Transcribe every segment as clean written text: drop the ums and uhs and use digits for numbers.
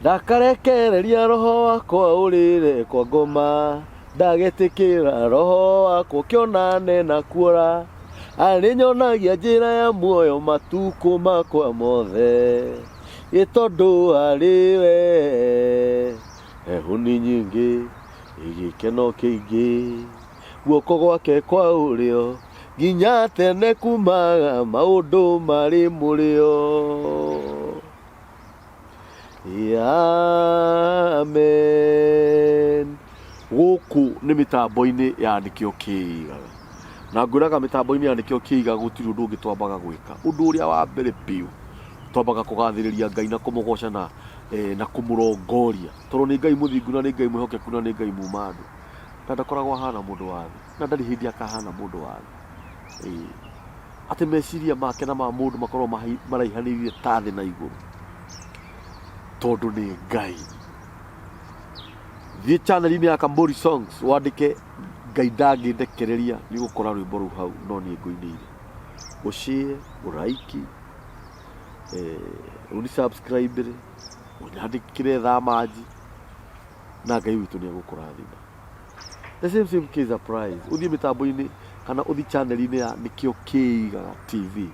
ndakarekereria roho wakwa urire kwa ngoma ndagetikira roho wakwa kionane na kuora aninyonagia njira ya muoyo matuko makwa mothe itondu ariwe ehuni nyingi igikeno kiingi guoko gwake kwa urio nginya tene kumaga maundu mari murio. Amen. Guku ni mitambo-ini ya nikio kiigaga na ngwiraga mitambo-ini ya nikio kiigaga gutiri undu ungi twambaga gwika undu uria wa mbere piu twambaga kugathiriria Ngai na kumugoca na kumurongoria tondu ni Ngai muthingu na ni Ngai mwihokeku na ni Ngai mumandu na ndakoragwo hana mundu wa thi na ndari hindi akahana mundu wa thi ati meciria make na ma mundu makorwo maraihanĩirie ta thĩ na igũrũ tondu ni Ngai. Thie channel-inĩ ya Kamburi Songs wandike Ngai ndangĩndekereria nĩ gũkora rwĩmbo rũu hau no niĩ ngũinĩire ũshare ũraiki uni subscribe unyandikire thamaji na Ngai witũ nĩ egũkũrathima. The same case applies. Uthie mitambo-ini kana uthi channel-inĩ ya Nikio Kiigaga TV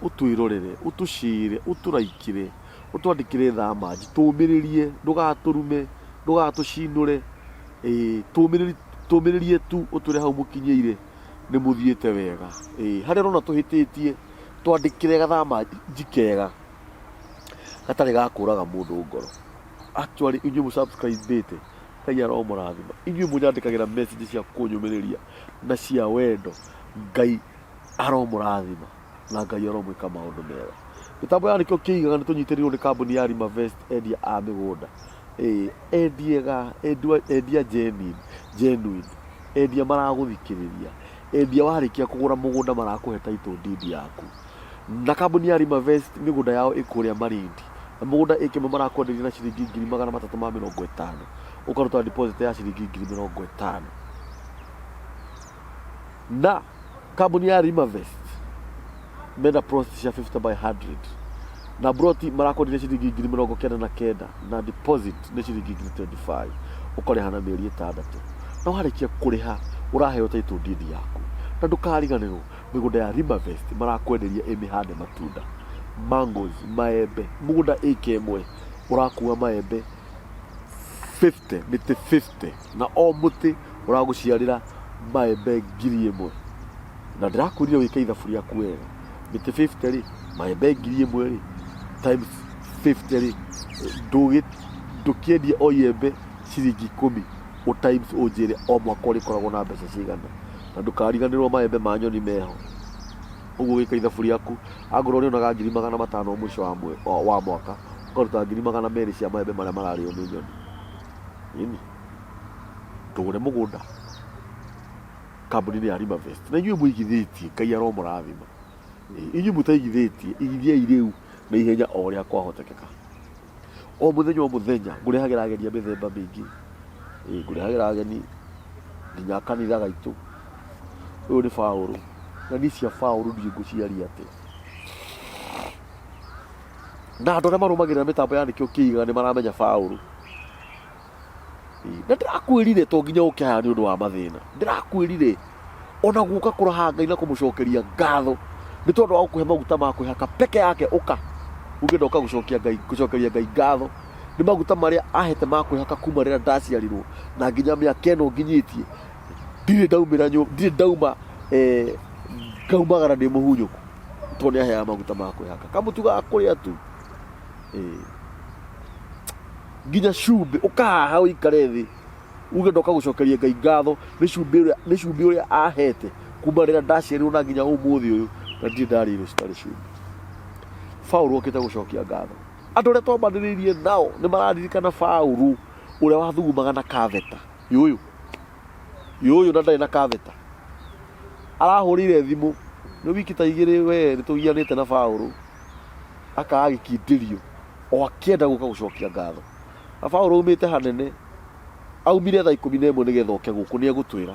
utwirorere utushire uturaikire utwandikire thamaji tumiririe ndugaturume ndugatucinure tumiririe tu utwire hau mukinyeire ni muthiete wega haria rona tuhititie twandikire gathamaji njikega gatari gakuraga mundu ngoro. Actually inyuĩ mu subscribe Ngai aromũrathima inyuĩ munyandikagira message cia kunyumiriria na cia wendo Ngai aromũrathima na Ngai aromwĩka maũndũ mega. Mitambo ya Nikio Kiigaga nĩ tũnyitĩrĩirwo nĩ kambuni ya Rimavest endia a mĩgũnda endia genuine endia maragũthikĩrĩria endia warĩkia kũgũra mũgũnda marakũhe title deed yaku na kambuni ya Rimavest mĩgũnda yao ĩkũrĩa Malindi na mũgũnda ĩkĩmwe marakwenderia na ciringi 350,000 ukaruta deposit ya ciringi 50,000 na kambuni ya Rimavest mena process ya 50 by 100 na broti marakwenderia ciringi 99,000 na deposit ni ciringi 25 ukareha na mĩeri 6 na warĩkia kũrĩha ũraheo title deed yaku na ndũkariganĩrwo mĩgũnda ya Rimavest marakwenderia ĩmĩhande matunda mangoes maembe mũgũnda ĩka ĩmwe ũrakua maembe 50 mĩtĩ 50 na o mũtĩ ũragũciarĩra maembe 1,000 na ndĩrakwĩrire wĩke ithabu rĩaku wega mĩtĩ 50 rĩ maembe 1,000 rĩ times 50 rĩ ndũkĩendia o iembe ciringi 10 o times ũnjĩre o mwaka ũrĩkoragwo na mbeca cigana na ndũkariganĩrwo maembe ma nyoni meho. Ũguo wĩka ithabu rĩaku angorwo nĩonaga 500,000 mũico wa mwaka ũkaruta 200,000 cia maembe marĩa mararĩo nĩ nyoni ini tũgũre mũgũnda kambuni-inĩ ya Rimavest na inyuĩ mũigithĩtie Ngai aromũrathima inyuĩ mũtaigithĩtie igithiai rĩu na ihenya o ũrĩa kwahotekeka o mũthenya ngũrehagĩra ageni mĩthemba mĩingĩ ngũrehagĩra ageni nginya kanitha gaitũ ũyũ nĩ Paũlũ na nĩ cia Paũlũ ndiĩ ngũciaria atĩ na andũ arĩa marũmagĩrĩra mĩtambo ya Nikio Kiigaga nĩ maramenya Paũlũ na ndĩrakwĩrire to nginya ũkĩhaya nĩ ũndũ wa mathĩna ndĩrakwĩrire ona guka kũraha Ngai na kũmũcokeria ngatho nĩ tondũ wa gũkũhe maguta ma kwĩhaka peke yake ũka uge ndoka gũcokeria Ngai ngatho nĩ maguta marĩa ahete ma kwĩhaka kuma rĩrĩa ndaciarirwo na nginya mĩaka ĩno nginyĩtie ndirĩ ndauma ngaumagara ndĩ mũhunyũku tondũ nĩ aheaga maguta ma kwĩhaka kamũtu ga kũrĩa tu nginya cumbĩ ũkahaha ũikare thĩ uge ndoka gũcokeria Ngai ngatho nĩ cumbĩ ũrĩa ahete kuma rĩrĩa ndaciarirwo na nginya ũmũthĩ ũyũ na ndirĩ ndarĩirwo citarĩ cumbĩ. Paũlũ okĩte gũcokia ngatho andũ arĩa twambanĩrĩirie nao nĩ mararirikana Paũlũ ũrĩa wathugumaga na kaveta yũyũ na ndarĩ na kaveta arahũrĩire thimũ nĩ wiki ta 2 we nĩ tũgianĩte na Paũlũ akaga gĩkindĩrio o akĩenda gũka gũcokia ngatho na Paũlũ umĩte hanene aumire thaa 11 nĩgetha oke gũkũ nĩ egũtwĩra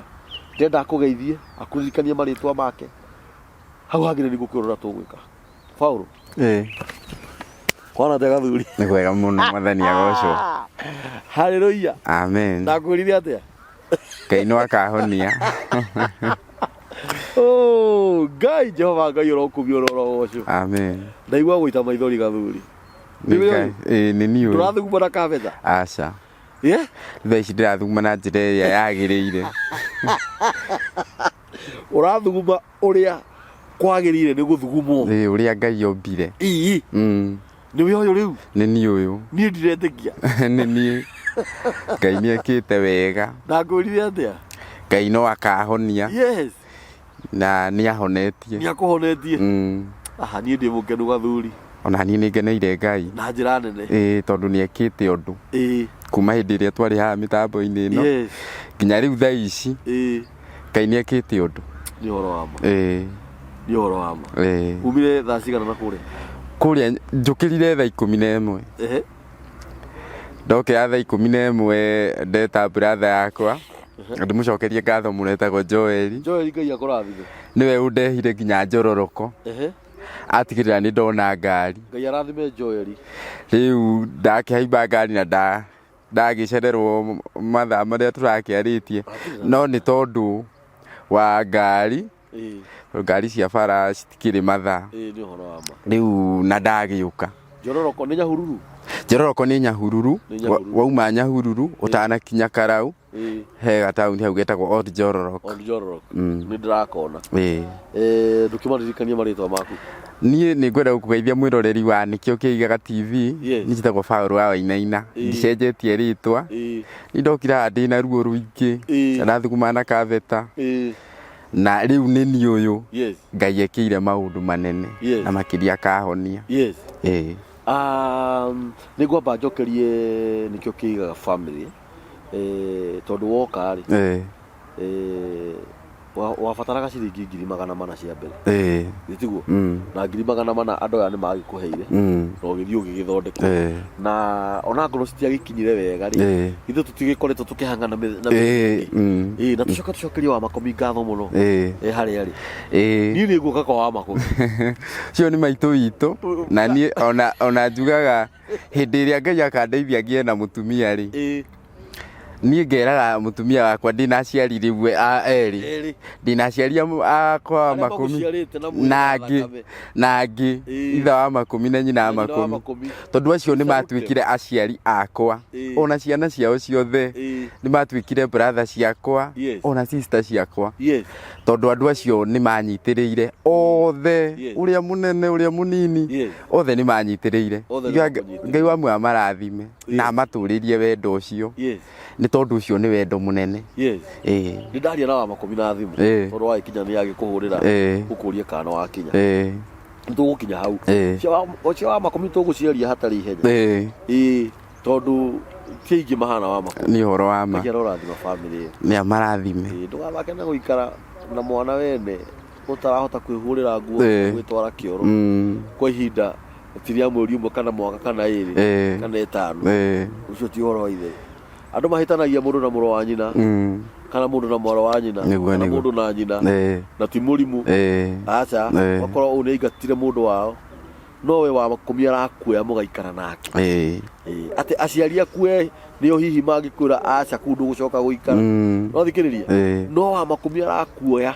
ndenda akũgeithie akũririkanie marĩtwa make hau hagĩrĩ nĩ gũkĩrora tũgwĩka Paũlũ Kwana te gathuri. Nĩ kwega mũno Mwathani agocwo. Hallelujah. Amen. Ndakwĩrire atĩa? Ngai no akahonia. Oh, Ngai Jehova Ngai ũrokumia ũrogocwo. Amen. Ndaigua gũita maithori gathuri. Nĩ niĩ. Tũrathuguma na kabeta. Aca. Yeah? Thaa ici ndĩrathuguma na njĩra ĩrĩa yagĩrĩire. Ũrathuguma ũrĩa kwagĩrĩire nĩ gũthugumwo. Ũrĩa Ngai ombire. Ii. Nĩwe ũyũ rĩu? Nĩ niĩ ũyũ. Niĩ ndiretĩkia. Nĩ niĩ. Ngai nĩekĩte wega. Ndakwĩrire atĩa? Ngai no akahonia. Yes. Na nĩahonetie. Nĩakũhonetie. Aha, niĩ ndĩ mũkenu gathuri. Ona niĩ nĩngeneire Ngai. Na njĩra nene. Tondũ nĩekĩte ũndũ. Kuma hĩndĩ ĩrĩa twarĩ haha mĩtambo-inĩ ĩno. Yes. Nginya rĩu thaa ici. Ngai nĩekĩte ũndũ. Nĩ ũhoro wa ma. Nĩ ũhoro wa ma. Umire thaa cigana na kũrĩa? Kũrĩa njũkĩrire thaa 11. Ndokĩra thaa 11 ndeta brother yakwa. Ndĩmũcokerie ngatho mũno etagwo Joel. Joel Ngai akũrathime. Nĩwe ũndehire nginya njororoko. Atigĩrĩra nĩ ndona ngari. Ngai arathime Joel. Rĩu ndakĩhaimba ngari na ndagĩcererwo mathaa marĩa tũrakĩarĩtie. No nĩ tondũ wa ngari. Ngari cia bara citikĩrĩ mathaa. Nĩ ũhoro wa ma. Rĩu na ndagĩũka. Njororoko nĩ Nyahururu? Njororoko nĩ Nyahururu. Wauma Nyahururu ũtanakinya Karau. He gataũni hau getagwo Old Njororoko. Old Njororoko. Nĩ ndĩrakona. Ndũkĩmaririkania marĩtwa maku. Niĩ nĩ ngwenda gũkũgeithia mwĩroreri wa nĩkĩo kĩigaga TV. Niĩ njĩtagwo Paul wa Wainaina. Ndicenjetie rĩtwa. Nĩ ndokire haha ndĩna ruo rũingĩ. Ndathuguma na kabeta. Na rĩu nĩ niĩ ũyũ. Ngai ekĩire maũndũ manene. Na makĩria akahonia. Nĩ ngwamba njokerie nĩkĩo kĩigaga family. Tondũ woka rĩ. Wabataraga ciringi 400 cia mbere. Gĩtiguo. Na 400 andũ aya nĩ magĩkũheire. Na ũgĩthiĩ ũgĩgĩthondeka. Na ona ngoro citiagĩkinyire wega rĩ. Ithuĩ tũtigĩkoretwo tũkĩhang'ana na mĩthingi. Na tũcokerie wa makomi ngatho mũno. Harĩa rĩ. Niĩ nĩ nguoka kwa wa makomi. Cio nĩ maitũ witũ. Na niĩ ona njugaga hĩndĩ ĩrĩa Ngai akandeithia ngĩe na mũtumia rĩ. Niĩ ngeraga mũtumia wakwa ndinaciarire erĩ. Ndinaciaria akwa makũmi na angĩ itha wa makũmi na nyina wa makũmi. Tondũ acio nĩ matuĩkire aciari akwa. Ona ciana ciao ciothe nĩ matuĩkire brother ciakwa. Ona sister ciakwa. Tondũ andũ acio nĩ manyitĩrĩire othe. Ũrĩa mũnene ũrĩa mũnini. Othe nĩ manyitĩrĩire. Ngai wa muoyo amarathime na amatũrĩrie wendo ũcio. Nĩ tondũ ũcio nĩ wendo mũnene. Nĩ ndaria na wa makomi na thimũ. Tondũ wagĩkinya nĩ agĩkũhũrĩra ũkũrie kana wakinya. Nĩ tũgũkinya hau. Ũcio wa makomi tũgũciaria hatarĩ ihenya. Tondũ kĩingĩ mahana wa makomi. Nĩ ũhoro wa ma. Nĩ arorathima family. Nĩ amarathime. Ndũgabake na gũikara na mwana wene ũtarahota kwĩhũrĩra nguo gwĩtwara kĩoro. Kwa ihinda tiria mweri ũmwe kana mwaka kana ĩrĩ kana ĩtano. Ũcio ti ũhoro wa ithe. Andũ mahĩtanagia mũndũ na mũrũ wa nyina. Kana mũndũ na mwarĩ wa nyina. Kana mũndũ na nyina. Na ti mũrimũ. Aca. Wakorwo ũyũ nĩaingatire mũndũ wao. No we wa makomi arakuoya mũgaikara nake. Atĩ aciari aku nĩo hihi mangĩkwĩra aca kũu ndũgũcoka gũikara. No thikĩrĩria. No wa makomi arakuoya.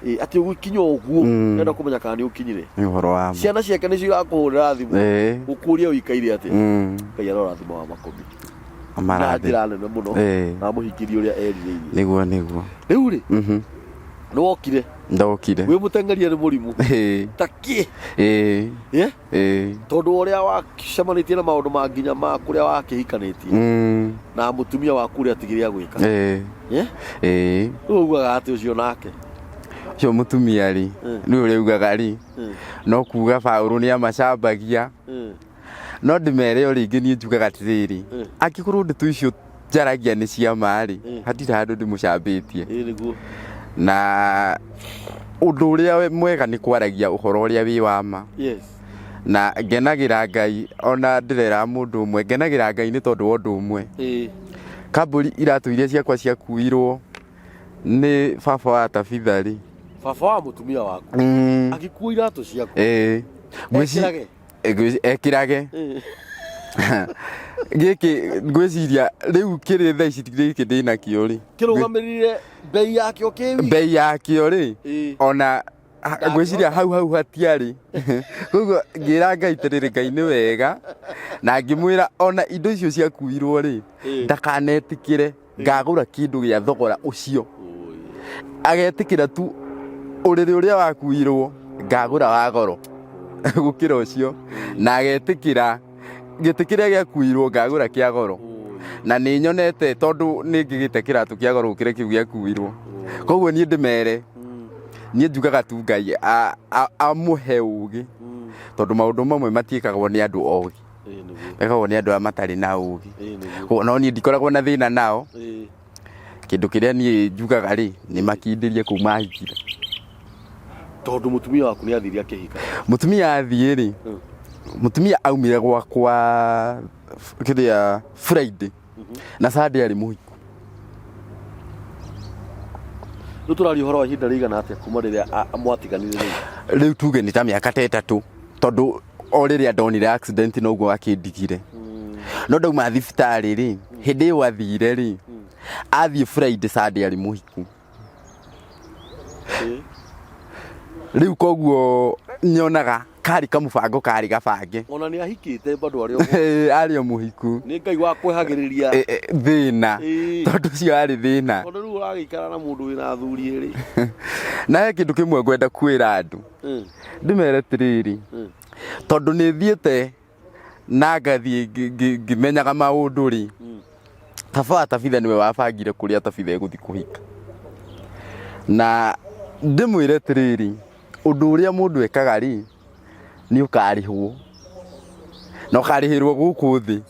Atĩ ũgĩkinya ũguo nenda kũmenya kana nĩ ũkinyire. Nĩ ũhoro wa ma. Ciana ciake nĩcio irakũhũrĩra thimũ. Gũkũria ũikaire atĩa. Ngai arorathima wa makomi. Na njĩra nene mũno. Na mũhingĩrie ũrĩa erirĩirie. Nĩguo. Rĩu rĩ. Nĩ wokire. Ndokire. Wĩ mũtengeria nĩ mũrimũ. Takĩ. Tondũ ũrĩa wacemanĩtie na maũndũ ma nginya ma kũrĩa wakĩhikanĩtie. Na mũtumia waku ũrĩa atigĩrĩ agwĩka. Rĩu ugaga atĩ ũcio nake. Ũcio mũtumia rĩ. Nĩ ũrĩa ugaga rĩ. No kuga Paul nĩ amacambagia. No ndĩmere o rĩngĩ niĩ njugaga atĩrĩrĩ. Angĩkorwo ndeto icio njaragia nĩ cia marĩ. Hatirĩ handũ ndĩmũcambĩtie. Na ũndũ ũrĩa mwega nĩ kwaragia ũhoro ũrĩa wĩ wa ma. Na ngenagĩra Ngai ona ndĩrera mũndũ ũmwe. Ngenagĩra Ngai nĩ tondũ wa ũndũ ũmwe. Kambũri iratũ iria ciakwa ciakuirwo nĩ baba wa Tabitha rĩ. Baba wa mũtumia waku. Agĩkuua iratũ ciaku. ekirage gĩkĩ ngwĩciria rĩu kĩrĩ thaa ici gĩkĩ ndĩnakĩo rĩ kĩrũgamĩrĩire bei yakĩo kĩwi bei yakĩo rĩ ona ngwĩciria hau hatiarĩ koguo ngĩra Ngai atĩrĩrĩ Ngai nĩ wega na ngĩmwĩra ona indo icio ciakuirwo rĩ ndakanetĩkĩre ngagũra kĩndũ gĩa thogora ũcio agetĩkĩra tu ũrĩrĩ ũrĩa wakuirwo ngagũra wa goro gũkĩra ũcio na agetĩkĩra gĩtĩ kĩrĩa gĩakuirwo ngagũra kĩa goro na nĩ nyonete tondũ nĩ ngĩgĩte kĩratũ kĩa goro gũkĩra kĩu gĩakuirwo koguo niĩ ndĩmere niĩ njugaga tu Ngai amũhe ũgĩ tondũ maũndũ mamwe matiĩkagwo nĩ andũ ogĩ mekagwo nĩ andũ arĩa matarĩ na ũgĩ no niĩ ndikoragwo na thĩna nao kĩndũ kĩrĩa niĩ njugaga rĩ nĩ makindĩrie kũu mahikire tondũ mũtumia waku nĩ athire akĩhika mũtumia athiĩ rĩ mũtumia aumire gwakwa kĩrĩa Friday na Sunday arĩ mũhiku rĩu tũraria ũhoro wa ihinda rĩigana atĩa kuma rĩrĩa mwatiganire rĩu tuge nĩ ta mĩaka ta 3 tondũ o rĩrĩa ndonire accident noguo akĩndigire no ndauma thibitarĩ rĩ hĩndĩ ĩyo athire rĩ athiĩ Friday Sunday arĩ mũhiku rĩu koguo nyonaga kari kamũbango kari gabange ona nĩ ahikĩte bado arĩ o mũhiku nĩ Ngai wa kwĩhagĩrĩria thĩna tondũ ũcio arĩ thĩna ona rĩu ũragĩikara na mũndũ wĩna athuri erĩ na he kĩndũ kĩmwe ngwenda kwĩra andũ ndĩmere atĩrĩrĩ tondũ nĩ thiĩte na ngathiĩ ngĩmenyaga maũndũ rĩ taba tabitha nĩwe wabangire kũrĩa tabitha egũthiĩ kũhika na ndĩmwĩre atĩrĩrĩ ũndũ ũrĩa mũndũ ekaga rĩ nĩ ũkarĩhwo na ũkarĩhĩrwo gũkũ thĩ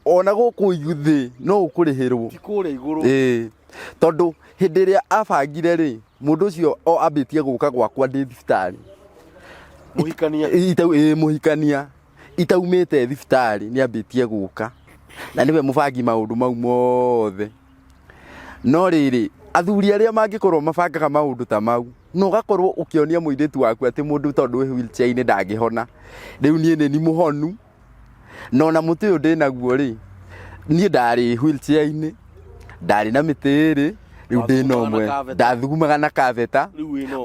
ona gũkũ thĩ no ũkũrĩhĩrwo ti kũrĩa igũrũ tondũ hĩndĩ ĩrĩa abangire rĩ mũndũ ũcio ambĩtie gũka gwakwa ndĩ thibitarĩ mũhikania itaumĩte thibitarĩ nĩ ambĩtie gũka na nĩwe mũbangi maũndũ mau mothe no rĩrĩ athuri arĩa mangĩkorwo mabangaga maũndũ ta mau no gakorwo ũkĩonia mũirĩtu waku atĩ mũndũ tondũ wĩ wheelchair-inĩ ndangĩhona rĩu niĩ nĩ mũhonu no na mũtĩ ũyũ ndĩnaguo rĩ niĩ ndarĩ wheelchair-inĩ ndarĩ na mĩtĩ ĩrĩ rĩu ndĩna ũmwe ndathugumaga na kaveta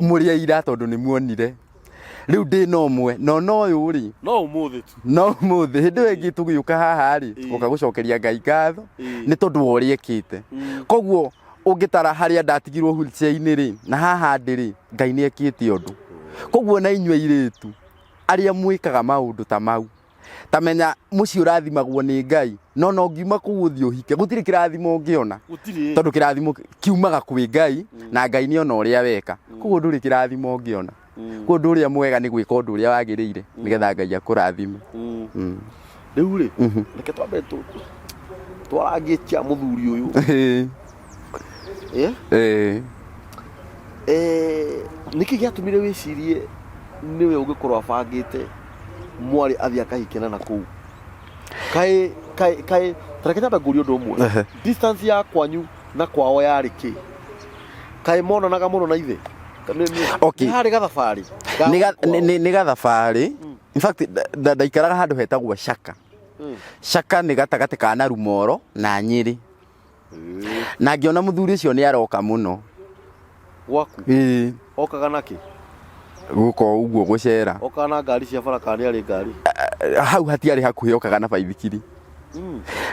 mũrĩa ira tondũ nĩ muonire rĩu ndĩna ũmwe no ũyũ rĩ no ũmũthĩ hĩndĩ ĩyo ĩngĩ tũgĩũka haha rĩ tũgoka gũcokeria Ngai ngatho nĩ tondũ wa ũrĩa ĩkĩte koguo ũngĩtara harĩa ndatigirwo wheelchair-inĩ rĩ na haha ndĩ rĩ Ngai nĩ ekĩte ũndũ koguo na inyuĩ airĩtu arĩa mwĩkaga maũndũ ta mau tamenya mũciĩ ũrathimagwo nĩ Ngai no ngiuma kũu ũthiĩ ũhike gũtirĩ kĩrathimo ũngĩona tondũ kĩrathimo kiumaga kwĩ Ngai na Ngai nĩ ona ũrĩa weka koguo ndũrĩ kĩrathimo ũngĩona koguo ũndũ ũrĩa mwega nĩ gwĩka ũndũ ũrĩa wagĩrĩire nĩgetha Ngai akũrathime rĩu rĩ reke twambe twarangĩtia mũthuri ũyũ nĩkĩ gĩatũmire wĩcirie nĩwe ũngĩkorwo abangĩte mwarĩ athiĩ akahikena na kũu kaĩ tareke nyambe ngũrie ũndũ ũmwe distance ya kwanyu na kwao yarĩ kĩ kaĩ monanaga mũno na ithe nĩ harĩ gathabarĩ nĩ gathabarĩ in fact ndaikaraga handũ hetagwo Shaka nĩ gatagatĩ ka Narumoro na Nyĩrĩ na ngĩona mũthuri ũcio nĩ aroka mũno gwaku okaga nakĩ gũka ũguo gũcera okaga na ngari cia bara kana arĩ ngari hau hatiarĩ hakuhĩ okaga na baithikiri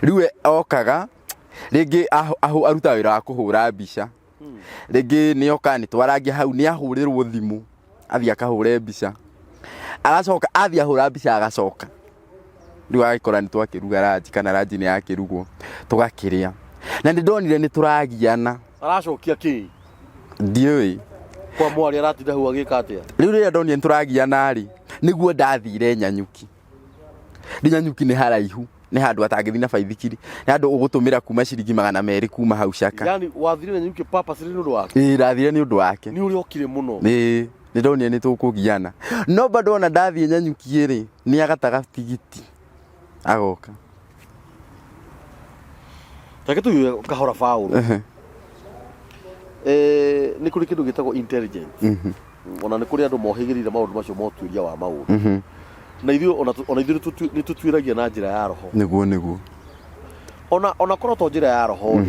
rĩu okaga rĩngĩ arutaga wĩra wa kũhũra mbica rĩngĩ nĩ oka nĩ twarangia hau nĩ ahũrĩrwo thimũ athiĩ akahũre mbica agacoka athiĩ ahũra mbica agacoka rĩu agĩkora nĩ twakĩruga ranji kana ranji nĩ yakĩrugwo tũgakĩrĩa na nĩ ndonire nĩ tũragiana aracokia kĩ ndiũĩ kwa mwarĩ aratinda hau agĩka atĩa rĩu rĩrĩa ndonire nĩ tũragiana rĩ nĩguo ndathire Nyanyuki Nyanyuki nĩ haraihu nĩ handũ atangĩthi na baithikiri nĩ handũ ũgũtũmĩra kuma ciringi 200 kuma hau Shaka yani wathire Nyanyuki purpose nĩ ũndũ wake ndathire nĩ ũndũ wake nĩ ũrĩa okire mũno nĩ ndonire nĩ tũkũgiana no bado ona ndathiĩ Nyanyuki rĩ nĩ agataga tigiti agoka take tu kahora faulu nĩ kũrĩ kĩndũ gĩtagwo intelligence ona nĩ kũrĩ andũ mohĩgĩrĩire maũndũ macio motuĩria wa maũndũ na ithuĩ nĩ tũtuĩragia na njĩra ya roho nĩguo ona korwo to njĩra ya roho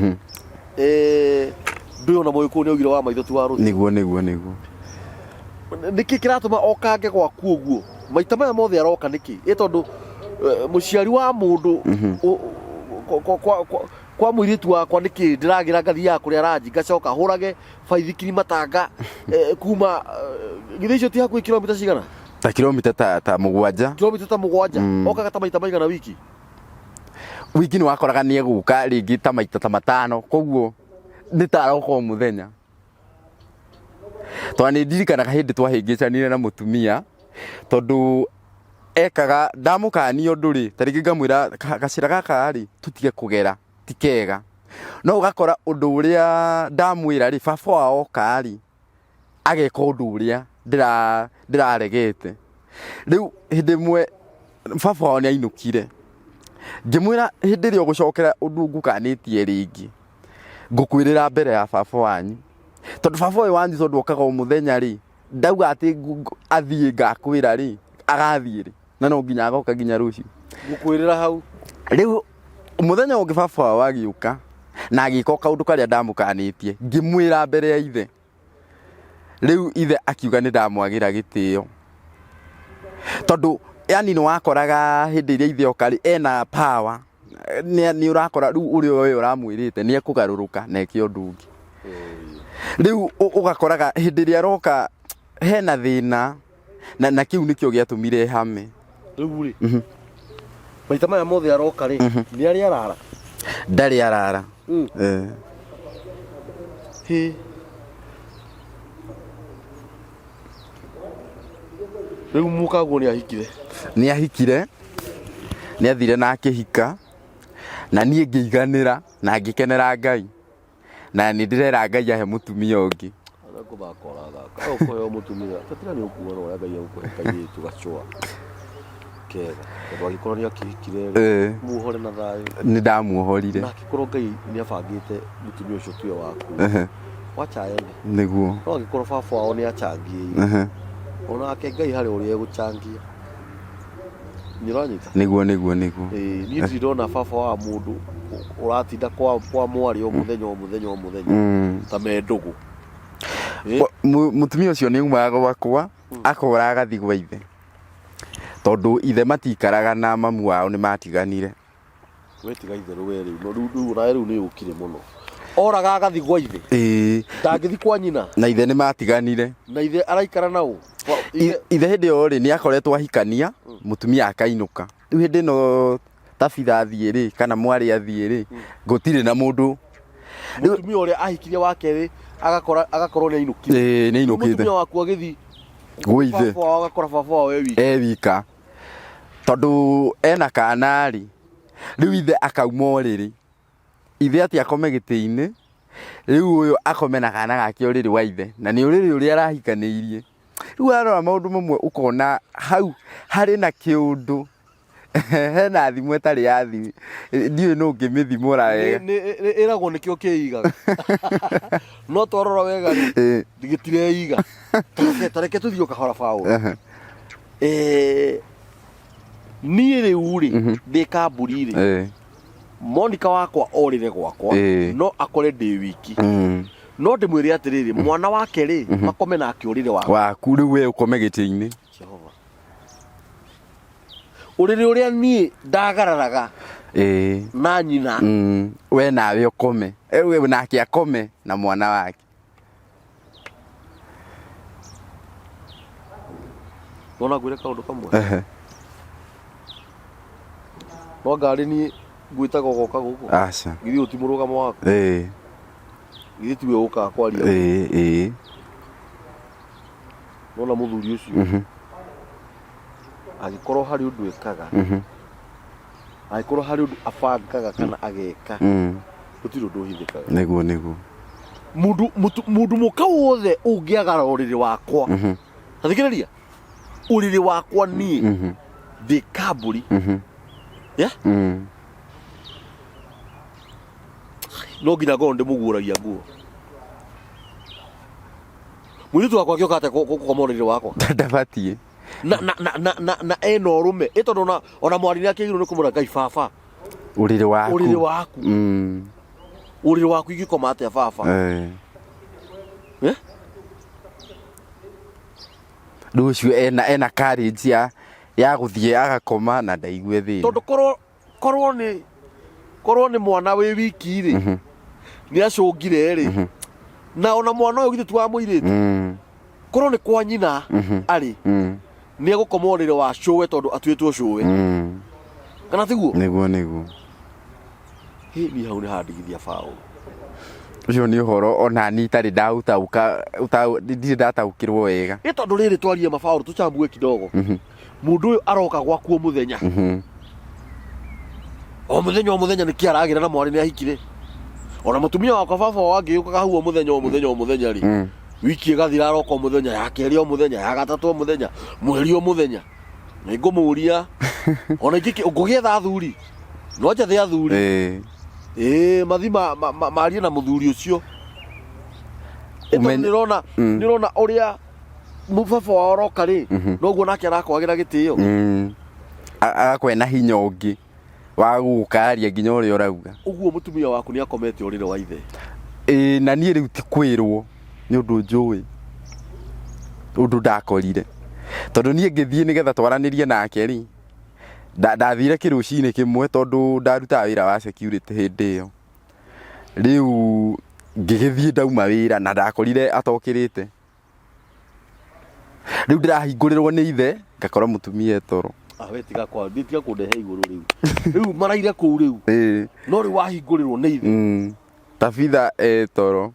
ndũĩ ona Mũgĩkũyũ nĩ augire wa maitho ti wa rũthiũ nĩguo nĩkĩ kĩratũma okange gwaku ũguo maita maya mothe aroka nĩkĩ tondũ mũciari wa mũndũ kwa mũirĩtu wakwa nĩkĩ ndĩragĩra ngathi ya kũrĩa aranji ngacoka hũrage baithikiri matanga kuma githĩ icio ti hakuhĩ kilomita cigana ta kilomita ta 7 kilomita ta 7 okaga ta maita maigana wiki nĩ wakoraga nĩ egũka rĩngĩ ta maita ta 5 koguo nĩ ta aroka o mũthenya tondũ nĩ ndirikanaga hĩndĩ twahĩngĩcanire na mũtumia tondũ ekaga ndamũkania ũndũ rĩ ta rĩngĩ ngamwĩra gacĩra gaka rĩ tũtige kũgera ti kega no ũgakora ũndũ ũrĩa ndamwĩra rĩ baba wao oka rĩ ageka ũndũ ũrĩa ndĩraregete rĩu hĩndĩ ĩmwe baba wao nĩ ainũkire ngĩmwĩra hĩndĩ ĩrĩa ũgũcokera ũndũ ngukanĩtie rĩngĩ ngũkwĩrĩra mbere ya baba wanyu tondũ baba ũyũ wanyu tondũ okaga o mũthenya rĩ ndauga atĩ athiĩ ngakwĩra rĩ agathiĩ rĩ na no nginya agoka nginya rũciũ ngũkwĩrĩra hau rĩu mũthenya ũngĩ baba wao agĩũka na agĩka kaũndũ karĩa ndamũkanĩtie ngĩmwĩra mbere ya ithe rĩu ithe akiuga nĩ ndamwagĩra gĩtĩo tondũ yani nĩ wakoraga hĩndĩ ĩrĩa ithe oka rĩ ena power nĩ ũrakora rĩu ũrĩa ũyũ ũramwĩrĩte nĩ ekũgarũrũka na eke ũndũ ũngĩ rĩu ũgakoraga hĩndĩ ĩrĩa aroka hena thĩna na kĩu nĩkĩo gĩatũmire hame rĩu rĩ maita maya mothe aroka rĩ nĩ arĩ arara ndarĩ arara rĩu mũkaguo nĩ ahikire nĩ athire na akĩhika na niĩ ngĩiganĩra na ngĩkenera Ngai na nĩ ndĩrera Ngai ahe mũtumia ũngĩ ũkũheo mũtumia tatira nĩ ũkuona ũrĩa Ngai agũkũhe kairĩtu gacũa kega tondũ agĩkorwo nĩ akĩhikire muohore na thayũ nĩ ndamuohorire na agĩkorwo Ngai nĩ abangĩte mũtumia ũcio tuwe waku wacha nĩguo no agĩkorwo baba wao nĩ acangĩire onake Ngai harĩ ũrĩa egũcangia nĩũranyita nĩguo niĩ ndirona baba wa mũndũ ũratinda kwa mwarĩ o mũthenya ta mendũgũ mũtumia ũcio nĩ umaga gwakwa akoraga agathi gwa ithe tondũ ithe matikaraga na mamu wao nĩ matiganire wetiga ithe rĩu nawe rĩu nĩ ũkire mũno oraga agathi gwa ithe ndangĩthi kwa nyina na ithe nĩ matiganire na ithe araikara nao ithe hĩndĩ ĩyo rĩ nĩ akoretwo ahikania mũtumia akainũka rĩu hĩndĩ ĩno tabitha athiĩ rĩ kana mwarĩ athiĩ rĩ gũtirĩ na mũndũ mũtumia ũrĩa ahikirie wa kerĩ agakorwo nĩ ainũkire nĩ ainũkĩte mũtumia waku agĩthi gwa ithe agakora baba wao wika tondũ ena kana rĩ rĩu ithe akauma ũrĩrĩ ithe atĩ akome gĩtĩ-inĩ rĩu ũyũ akome na kana gake ũrĩrĩ wa ithe na nĩ ũrĩrĩ ũrĩa arahikanĩirie rĩu arora maũndũ mamwe ũkona hau harĩ na kĩũndũ hena thimũ ĩtarĩ ya thimũ ndiũĩ no ngĩmĩthimũra wega ĩragwo nĩkĩo kĩigaga no twarora wega gĩtireiga tareke tũthiĩ o kahora baũ niĩ rĩu rĩ ndĩ kambũri rĩ Monica wakwa orĩre gwakwa no akore ndĩ wiki no ndĩmwĩre atĩrĩrĩ mwana wake rĩ makome nake ũrĩre waku rĩu we ũkome gĩtĩ-inĩ ũrĩrĩ ũrĩa niĩ ndagararaga na nyina we nawe ũkome we nake akome na mwana wake nona ngwĩre kaũndũ kamwe no ngari niĩ ngwĩtaga ũgoka gũkũ aca githĩ ũti mũrũgamo waku githĩ tiwe ũkaga kwaria nona mũthuri ũcio agĩkorwo harĩ ũndũ ekaga agĩkorwo harĩ ũndũ abangaga kana ageka gũtirĩ ũndũ ũhithĩkaga nĩguo mũndũ mũka wothe ũngĩagara ũrĩrĩ wakwa tathikĩrĩria ũrĩrĩ wakwa niĩ ndĩ kambũri no nginya ngorwo ndĩmũguũragia nguo mũirĩtu wakwa akĩoka atĩa gũkoma ũrĩrĩ wakwa ndabatiĩ na eno rume ito ona mwari ni akigiro ni kumura Ngai baba urire waku urire waku igikoma atia baba Nducio ena courage ya guthie agakoma na ndaigwe thina tondu korwo ni mwana wi wiki ri ni acungire ri na ona mwana uyu githu wa muiritu korwo ni kwa nyina ari ni egukoma urire wa cuwe tondu atuitwo cuwe kana tiguo niguo ni hau ni handigithia bao ucio ni uhoro ona ni tari ndautauka ndiri ndataukirwo wega ni tondu riri twarie mabauru tuchambue kidogo mundu uyu aroka gwaku muthenya o muthenya ni kiaragira na mwari ni ahikire ona mutumia wakwa baba wangi ukaga huo muthenya ri wiki igathira aroka o muthenya ya keri o muthenya ya gatatu o muthenya mweri o muthenya ningumuria ona ikiki ngugietha athuri no njethe athuri mathima marie na muthuri ucio nirona uria mubaba wa oroka ri noguo nake arakwagira gitio agakwena hinya ungi wa gukaria nginya uria urauga uguo mutumia waku ni akomete urire wa ithe na nie riu ti kwirwo ni undu njui undu ndakorire tondu nie ngithie nigetha twaranirie nake ri ndathire kirucini kimwe tondu ndaruta wira wa security hindi iyo riu ngigithie ndauma wira na ndakorire atokirite riu ndirahingũrĩrwo nĩ ithe ngakora mutumia etoro we tiga kundehe iguru riu maraire kuu riu no ri wahingũrĩrwo nĩ ithe Tabitha etoro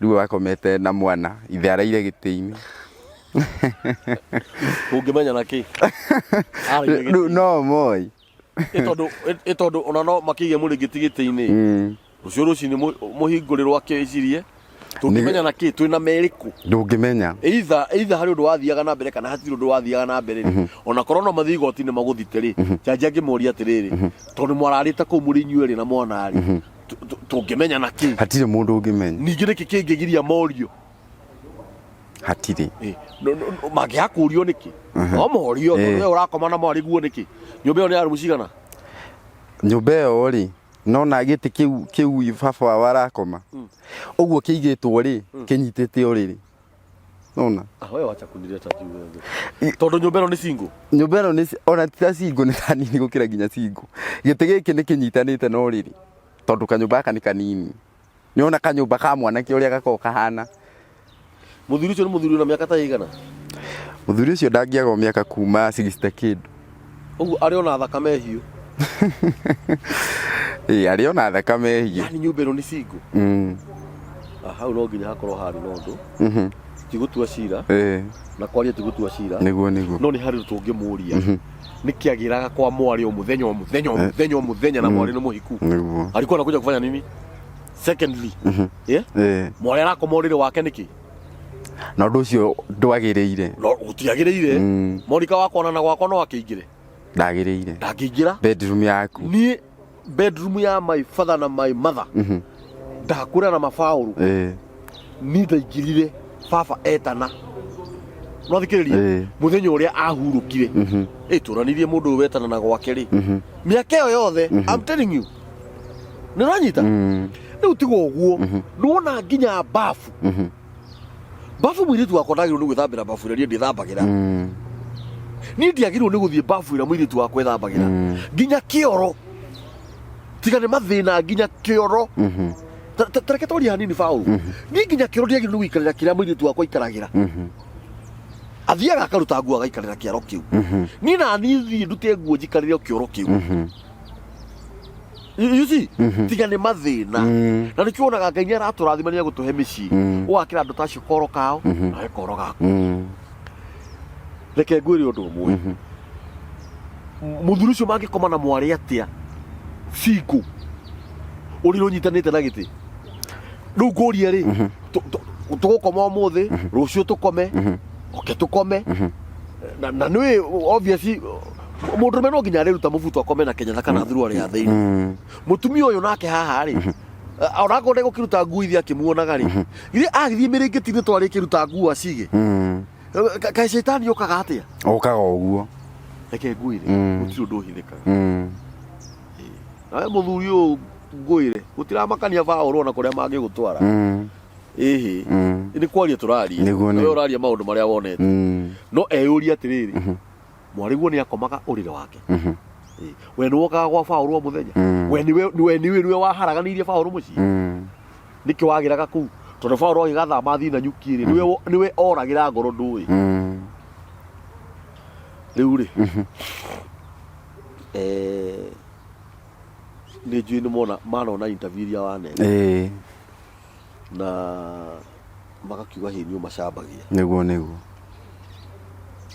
riu akomete na mwana ithe araire gĩtĩ-inĩ ungimenya naki no moi tondu ona no makige mũrĩngĩti gĩtĩ-inĩ rũcio rũcinĩ mũhingũrĩrwo akĩcirie tungimenya naki twina meriku ndungimenya either hari undu wathiaga na mbere kana hatiri undu wathiaga na mbere ona korona mathigoti ni maguthite ri janja ngimuria atiriri tondu mwararite ku muri nyueri na mwana ari tungimenya naki hatire mundu ungimenya ningi niki kingigiria morio hatire magiakurio niki no morio we urakoma na mwari guo niki nyumba yo ni arumu cigana nyumba yo ri no na giti kiu baba warakoma uguo kiigitwo ri kinyitite uriri nona we wacha kundireta jiwe tondu nyumba ino ni single nyumba ino ni ona ti single ni tanini gukira nginya single giti giki ni kinyitanite no uriri tondu kanyumba aka ni kanini ni ona kanyumba ka mwanake uria gako kahana muthuri ucio ni muthuri na miaka ta igana muthuri ucio ndangiaga miaka kuma 60 kid uguo ari ona thakame hiu ari ona thakame hiu yani nyumba ino ni single hau no nginya hakorwo hari nondu tigutua cira na kwaria tigutua cira niguo no ni hari tungimuria nikiagiraga kwa mwari o muthenya na mwari no muhiku alikuwa anakuja kufanya nini secondly mwari arakomorire wake niki na ndu ucio ndwagiriire no utiagiriire Monica wakona na gwakwa no akingire ndagingira bedroom yaku ni bedroom ya my father na my mother ndakura na mafauru ni ndaingirire baba etana no thikiririe muthenya uria ahurukire turanirie mundu wetana na gwake ri miaka yo yothe I'm telling you ni ranyita riu tigo guo nuona nginya bafu mwiritu wako ndagirwo ni gwithambira bafu ria ndithambagira ni ndiagirwo ni guthie bafu ira mwiritu wako ethambagira nginya kioro tiga ni mathina nginya kioro tareke tori hanini faulu ni nginya kioro ndiagirwo ni gwikarira kiria mwiritu wako ikaragira athiaga akaruta nguo agaikarira kiaro kiu ni na ni ndute nguo njikarire kioro kiu you see tiga ni mathina na nikionaga Ngai ni araturathimania gutuhe mici ugakira andu tacio koro kao na koro gaku reke ngwire undu umwe muthuri ucio mangikoma na mwari atia single uriro nyitanite na giti riu nguria ri tugukoma umuthi rucio tukome tukome na ni obviously mundu meno nginya riruta mubuto akome na Kenya kana thuru ari atheini mutumia uyu nake haha ri ona ngode gukiruta ngui thia kimuonaga ri ire agithie miringitini twari kiruta ngui acige Kaĩ shaitani yokaga atia? Okaga ũguo. Reke ngwĩre, gũtirĩ ũndũ ũhithĩkaga. Nawe mũthuri ũyũ ngwĩre, gũtiramakania Paũlũ ona kũrĩa mangĩgũtwara. Ĩhĩ, nĩ kwaria tũraria. Nawe ũraria maũndũ marĩa wonete. No eyũria atĩrĩrĩ, mwarĩguo nĩ akomaga ũrĩre wake. We nĩ wokaga gwa Paũlũ o mũthenya. We niwe waharaganirie Paũlũ mũciĩ. Nĩkĩ wagĩraga kũu? Tondũ Paũlũ agĩgathama thiĩ na nyuki-rĩ, niwe oragĩra ngoro ndũĩ. Rĩu rĩ, nĩ njũĩ nĩ manona interview iria wanene. Na magakiuga hĩnĩ macambagia. Nĩguo.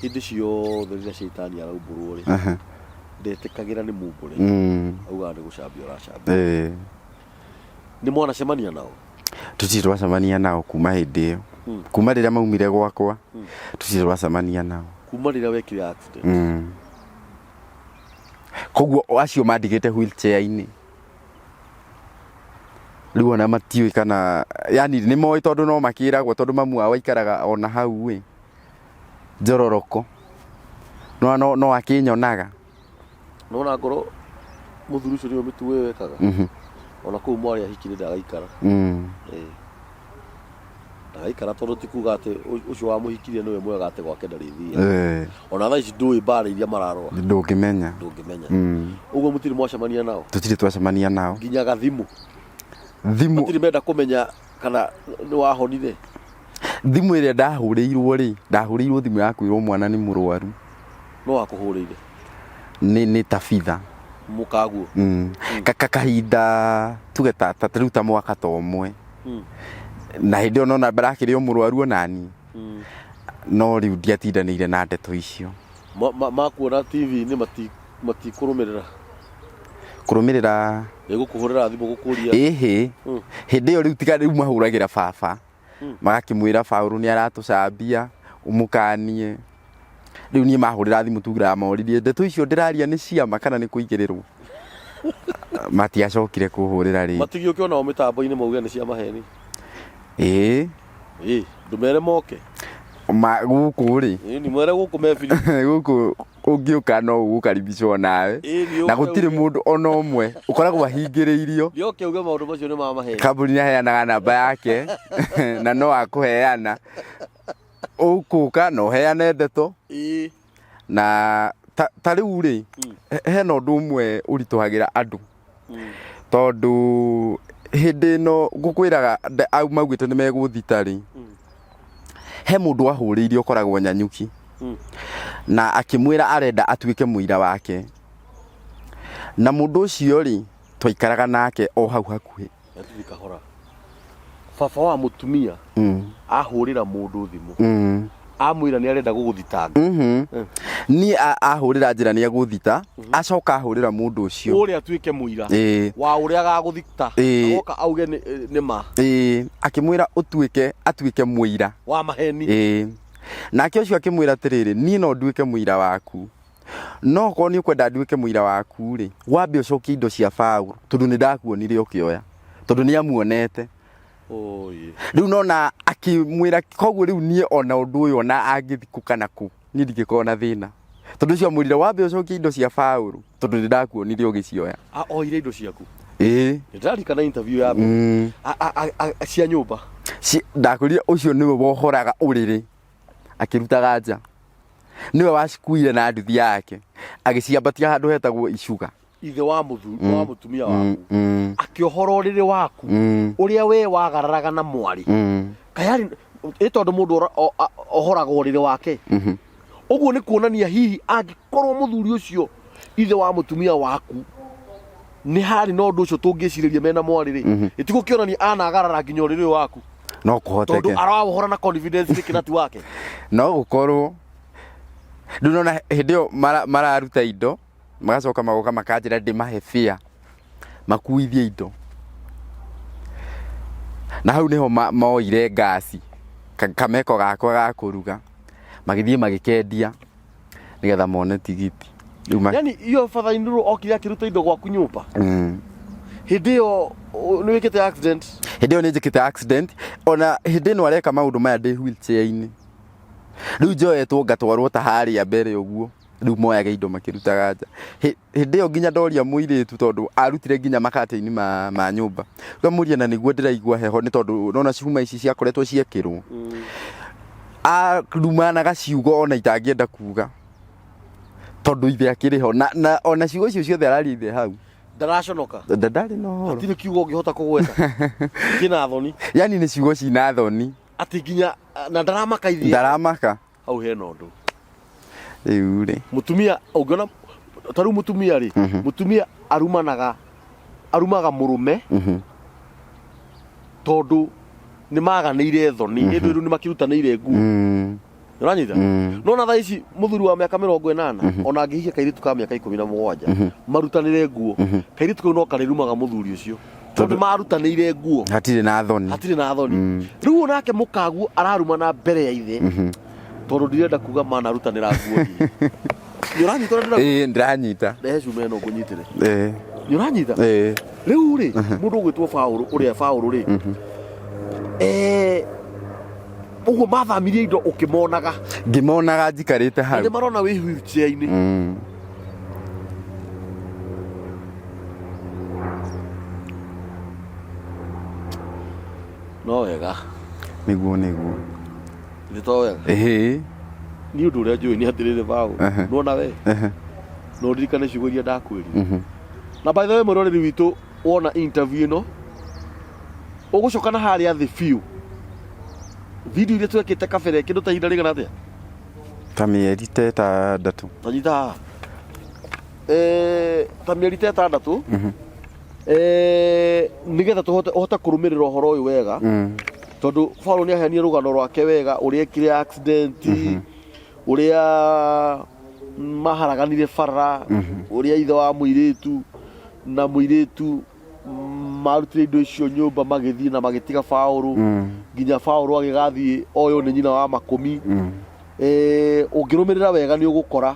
Hĩndĩ ciothe rĩrĩa shaitani araumburwo-rĩ, ndetĩkagĩra nĩ mumbũre. Augaga nĩ gũcambia ũracambia. Nĩ mwanacemania nao? Tũtirĩ twacemania nao kuma hĩndĩ ĩyo. Kuma rĩrĩa maumire gwakwa, tũtirĩ twacemania nao. Kuma rĩrĩa wekire accident. Koguo acio mandigĩte wheelchair-inĩ. Rĩu ona matiũĩ kana, yani nĩ moĩ tondũ no makĩragwo tondũ mamu wao aikaraga ona hau-ĩ, Njororoko. No akĩnyonaga. Nona ngoro mũthuri ũcio nĩwe mĩtugo wekaga. Ona kũu mwarĩ ahikire ndagaikara. Ndagaikara tondũ ti kuga atĩ ũcio wamũhikirie nĩwe mwega atĩ gwake ndarĩ thia. Ona thaa ici ndũĩ mbara iria mararora. Ndũngĩmenya. Ũguo mũtirĩ mwacemania nao? Tũtirĩ twacemania nao. Nginya gathimũ. Mũtirĩ menda kũmenya kana nĩ wahonire? Thimũ ĩrĩa ndahũrĩirwo-rĩ, ndahũrĩirwo thimũ ya kwĩrwo mwana nĩ mũrwaru. No wakũhũrĩire? Nĩ Tabitha. Mũkaguo? Kahinda tuge rĩu ta mwaka ta ũmwe. Na hĩndĩ ĩyo nona barakĩrĩ o mũrwaru onani. No rĩu ndiatindanĩire na ndeto icio. Makuona TV-inĩ matikũrũmĩrĩra? Kũrũmĩrĩra? Gũkũhũrĩra thimũ gũkũria? Ĩhĩ. Hĩndĩ ĩyo rĩu tiga rĩu mahũragĩra baba. Magakĩmwĩra Paũlũ nĩ aratũcambia, ũmũkanie. Rĩu niĩ mahũrĩra thimũ tu ndamoririe ndeto icio ndĩraria nĩ ciama kana nĩ kũigĩrĩrwo. Matiacokire kũhũrĩra rĩngĩ. Matigĩũke onao mĩtambo-inĩ mauge nĩ cia maheni? Ndũmere moke. Gũkũ-rĩ. Nĩ mwere gũkũ mebiri. Gũkũ ũngĩũka no ũgũkaribicwo nawe. Na gũtirĩ mũndũ ona ũmwe ũkoragwo ahingĩrĩirio. Gĩoke uge maũndũ macio nĩ ma maheni. Kambuni nĩaheanaga namba yake na no akũheana. Ũgũka na ũheane ndeto. Na ta rĩu-rĩ, hena ũndũ ũmwe ũritũhagĩra andũ. Tondũ hĩndĩ ĩno ngũkwĩraga maugĩte nĩ megũthita-rĩ, he mũndũ wahũrĩire ũkoragwo Nyanyuki. Na akĩmwĩra arenda atuĩke mũira wake. Na mũndũ ũcio-rĩ, twaikaraga nake o hau hakuhĩ. Baba wa mũtumia ahũrĩra mũndũ thimũ, amwĩra nĩ arenda gũgũthitanga. Niĩ ahũrĩra njĩra nĩ egũthita, acoka ahũrĩra mũndũ ũcio ũrĩa atuĩke mũira wa ũrĩa agagũthita, agoka auge nĩ ma. Akĩmwĩra atuĩke mũira wa maheni. Nake ũcio akĩmwĩra atĩrĩrĩ, niĩ no nduĩke mũira waku, no okorwo nĩ ũkwenda nduĩke mũira waku-rĩ, wambe ũcokie indo cia Paũlũ tondũ nĩ ndakuonire ũkĩoya, tondũ nĩ amuonete. Rĩu nona akĩmwĩra koguo rĩu niĩ ona ũndũ ũyũ ona angĩthikũka nakũ niĩ ndingĩkorwo na thĩna, tondũ ũcio amwĩrire wambe ũcokie indo cia Paũlũ tondũ nĩ ndakuonire ũgĩcioya. Oire indo ciaku? Nĩndarikana interview ya cia nyũmba. Ndakwĩrire ũcio nĩwe wohoraga ũrĩrĩ akĩrutaga nja, nĩwe wacikuire na nduthi yake agĩciambatia handũ hetagwo Icuga. Ithe wa mũtumia waku akĩohora ũrĩrĩ waku ũrĩa we wagararaga na mwari. Kayari tondũ mũndũ ohoraga ũrĩrĩ wake. Ũguo nĩ kuonania hihi angĩkorwo mũthuri ũcio ithe wa mũtumia waku nĩ harĩ na ũndũ ũcio tũngĩcirĩria mena mwarĩ-rĩ, itigũkĩonania anagarara nginya ũrĩrĩ waku. No kũhoteke. Tondũ arawohora na confidence gĩkĩra ti wake. No gũkorwo rĩu nona hĩndĩ ĩyo mararuta indo magacoka magoka makanjĩra ndĩmahe fare makuithie indo. Na hau nĩho moire ngasi kameko gakwa ga kũruga magĩthiĩ magĩkendia nĩgetha mone tigiti. Yani iyo father-in-law okire akĩruta indo gwaku nyũmba. Hĩndĩ ĩyo nĩ wĩkĩte accident? Hĩndĩ ĩyo nĩ njĩkĩte accident, ona hĩndĩ ĩno areka maũndũ maya ndĩ wheelchair-inĩ. riu njoetwo ngatwarwo ta haria mbere uguo riu moyaga indo makirutaga nja hindi yo nginya ndoria muiritu tondu arutire nginya makate-ini ma nyumba ngamuria na niguo ndiraigua heho ni tondu nona cihuma ici ciakoretwo ciekirwo rumanaga ciugo ona itangienda kuga tondu ithe akiriho na ona ciugo icio ciothe araria ithe hau ndaraconoka ndari no atire kiugo ngihota kugweta kina thoni yani ni ciugo cina thoni ati nginya na ndaramaka ithe ndaramaka hau hena undu riu ri mutumia ungiona taru mutumia ri mutumia arumaga murume tondu ni maganire thoni indu ni makirutanire nguo uranyita nona thaa ici muthuri wa miaka 80 ona angihikia kairitu ka miaka 17 marutanire nguo kairitu kau no karirumaga muthuri ucio tondu marutanire nguo hatire na thoni riu nake mukaguo araruma na mbere ya ithe tondu ndirenda kuga mana rutanira nguo ni uranyita ndiranyita rehe meno ngunyitire ni uranyita riu ri mundu gwitwo Paulo uria Paulo ri uguo mathamirie indo ukimonaga ngimonaga njikarite hau ni marona wi wheelchair-ini no wega niguo ni to wega ni undu uria njui ni atirire Paulo nuona we no ndirikane ciugo iria ndakwiri na by the way muroreri witu wona interview ino ugucokana haria the few video iria twekite kabere kindu ta ihinda rigana atia ta mieri tandatu tanyita ta mieri tandatu nigetha tuhote kurumirira uhoro uyu wega tondu Paulo ni aheanie rugano rwake wega uria ekire accident uria maharaganire fara uria ithe wa muiritu na muiritu marutire indo icio nyumba magithii na magitiga Paulo nginya Paulo agigathie oyo ni nyina wa makumi ungirumirira wega ni ugukora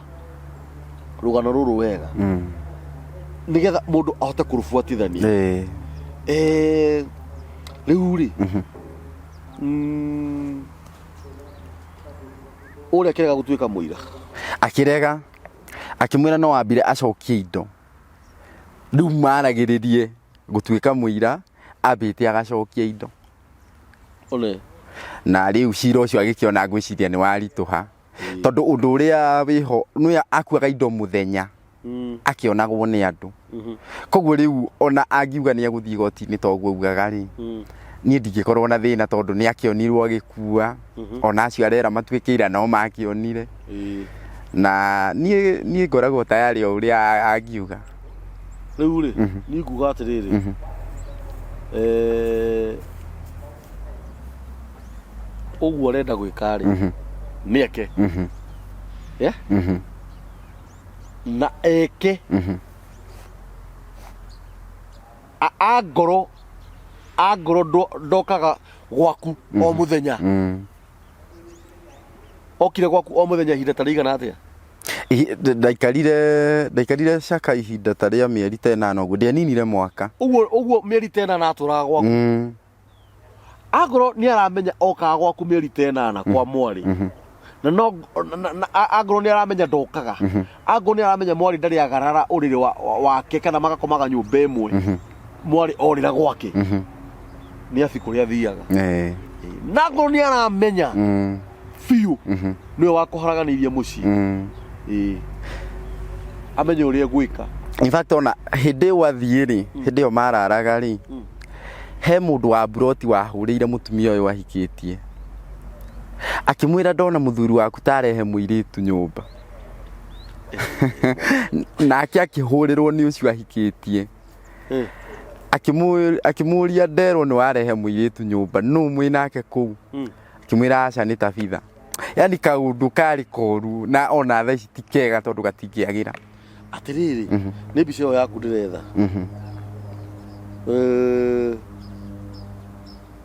rugano ruru wega nigetha mundu ahote kurufuatithania riu ri uria kirega gutuika muira akirega akimwira no wambire acokie indo riu maragiririe gutuika muira abite agacokia indo one na riu cira ucio agikiona ngwiciria ni warituha tondu undu uria wiho nuya akuaga indo muthenya akionagwo ni andu koguo riu ona angiuga ni aguthii goti-ini toguo ugaga ri nie ndingikorwo na thina tondu ni akionirwo agikua ona acio arera matuikira no makionire na nie ngoragwo tayari o uria angiuga riu ri ni nguga atiriri uguo arenda gwika ri nieke na eke angoro ndokaga gwaku o muthenya okire gwaku o muthenya ihinda ta rigana atia ndaikarire caka ihinda ta ria mieri 8 uguo ndianinire mwaka uguo mieri 8 aturaga gwaku angoro ni aramenya okaga gwaku mieri 8 kwa mwari na no angoro ni aramenya ndokaga angoro ni aramenya mwari ndari agarara urire wake kana magakomaga nyumba imwe mwari orira gwake ni afi kuria thiaga na angoro ni aramenya fiu niwe wakuharaganirie mucii amenye uria gwika in fact ona hindi wathie ri hindi yo mararaga ri he mundu wa broti wahurire mutumia uyu wahikitie akimwira ndona muthuri waku tarehe muiritu nyumba nake akihurirwo ni ucio ahikitie akimuria nderwo ni warehe muiritu nyumba no mwinake kuu akimwira aca ni tabitha yani kaundu kari koru na ona tha citikega tondu gatingiagira atiriri ni bicio yo yaku ndiretha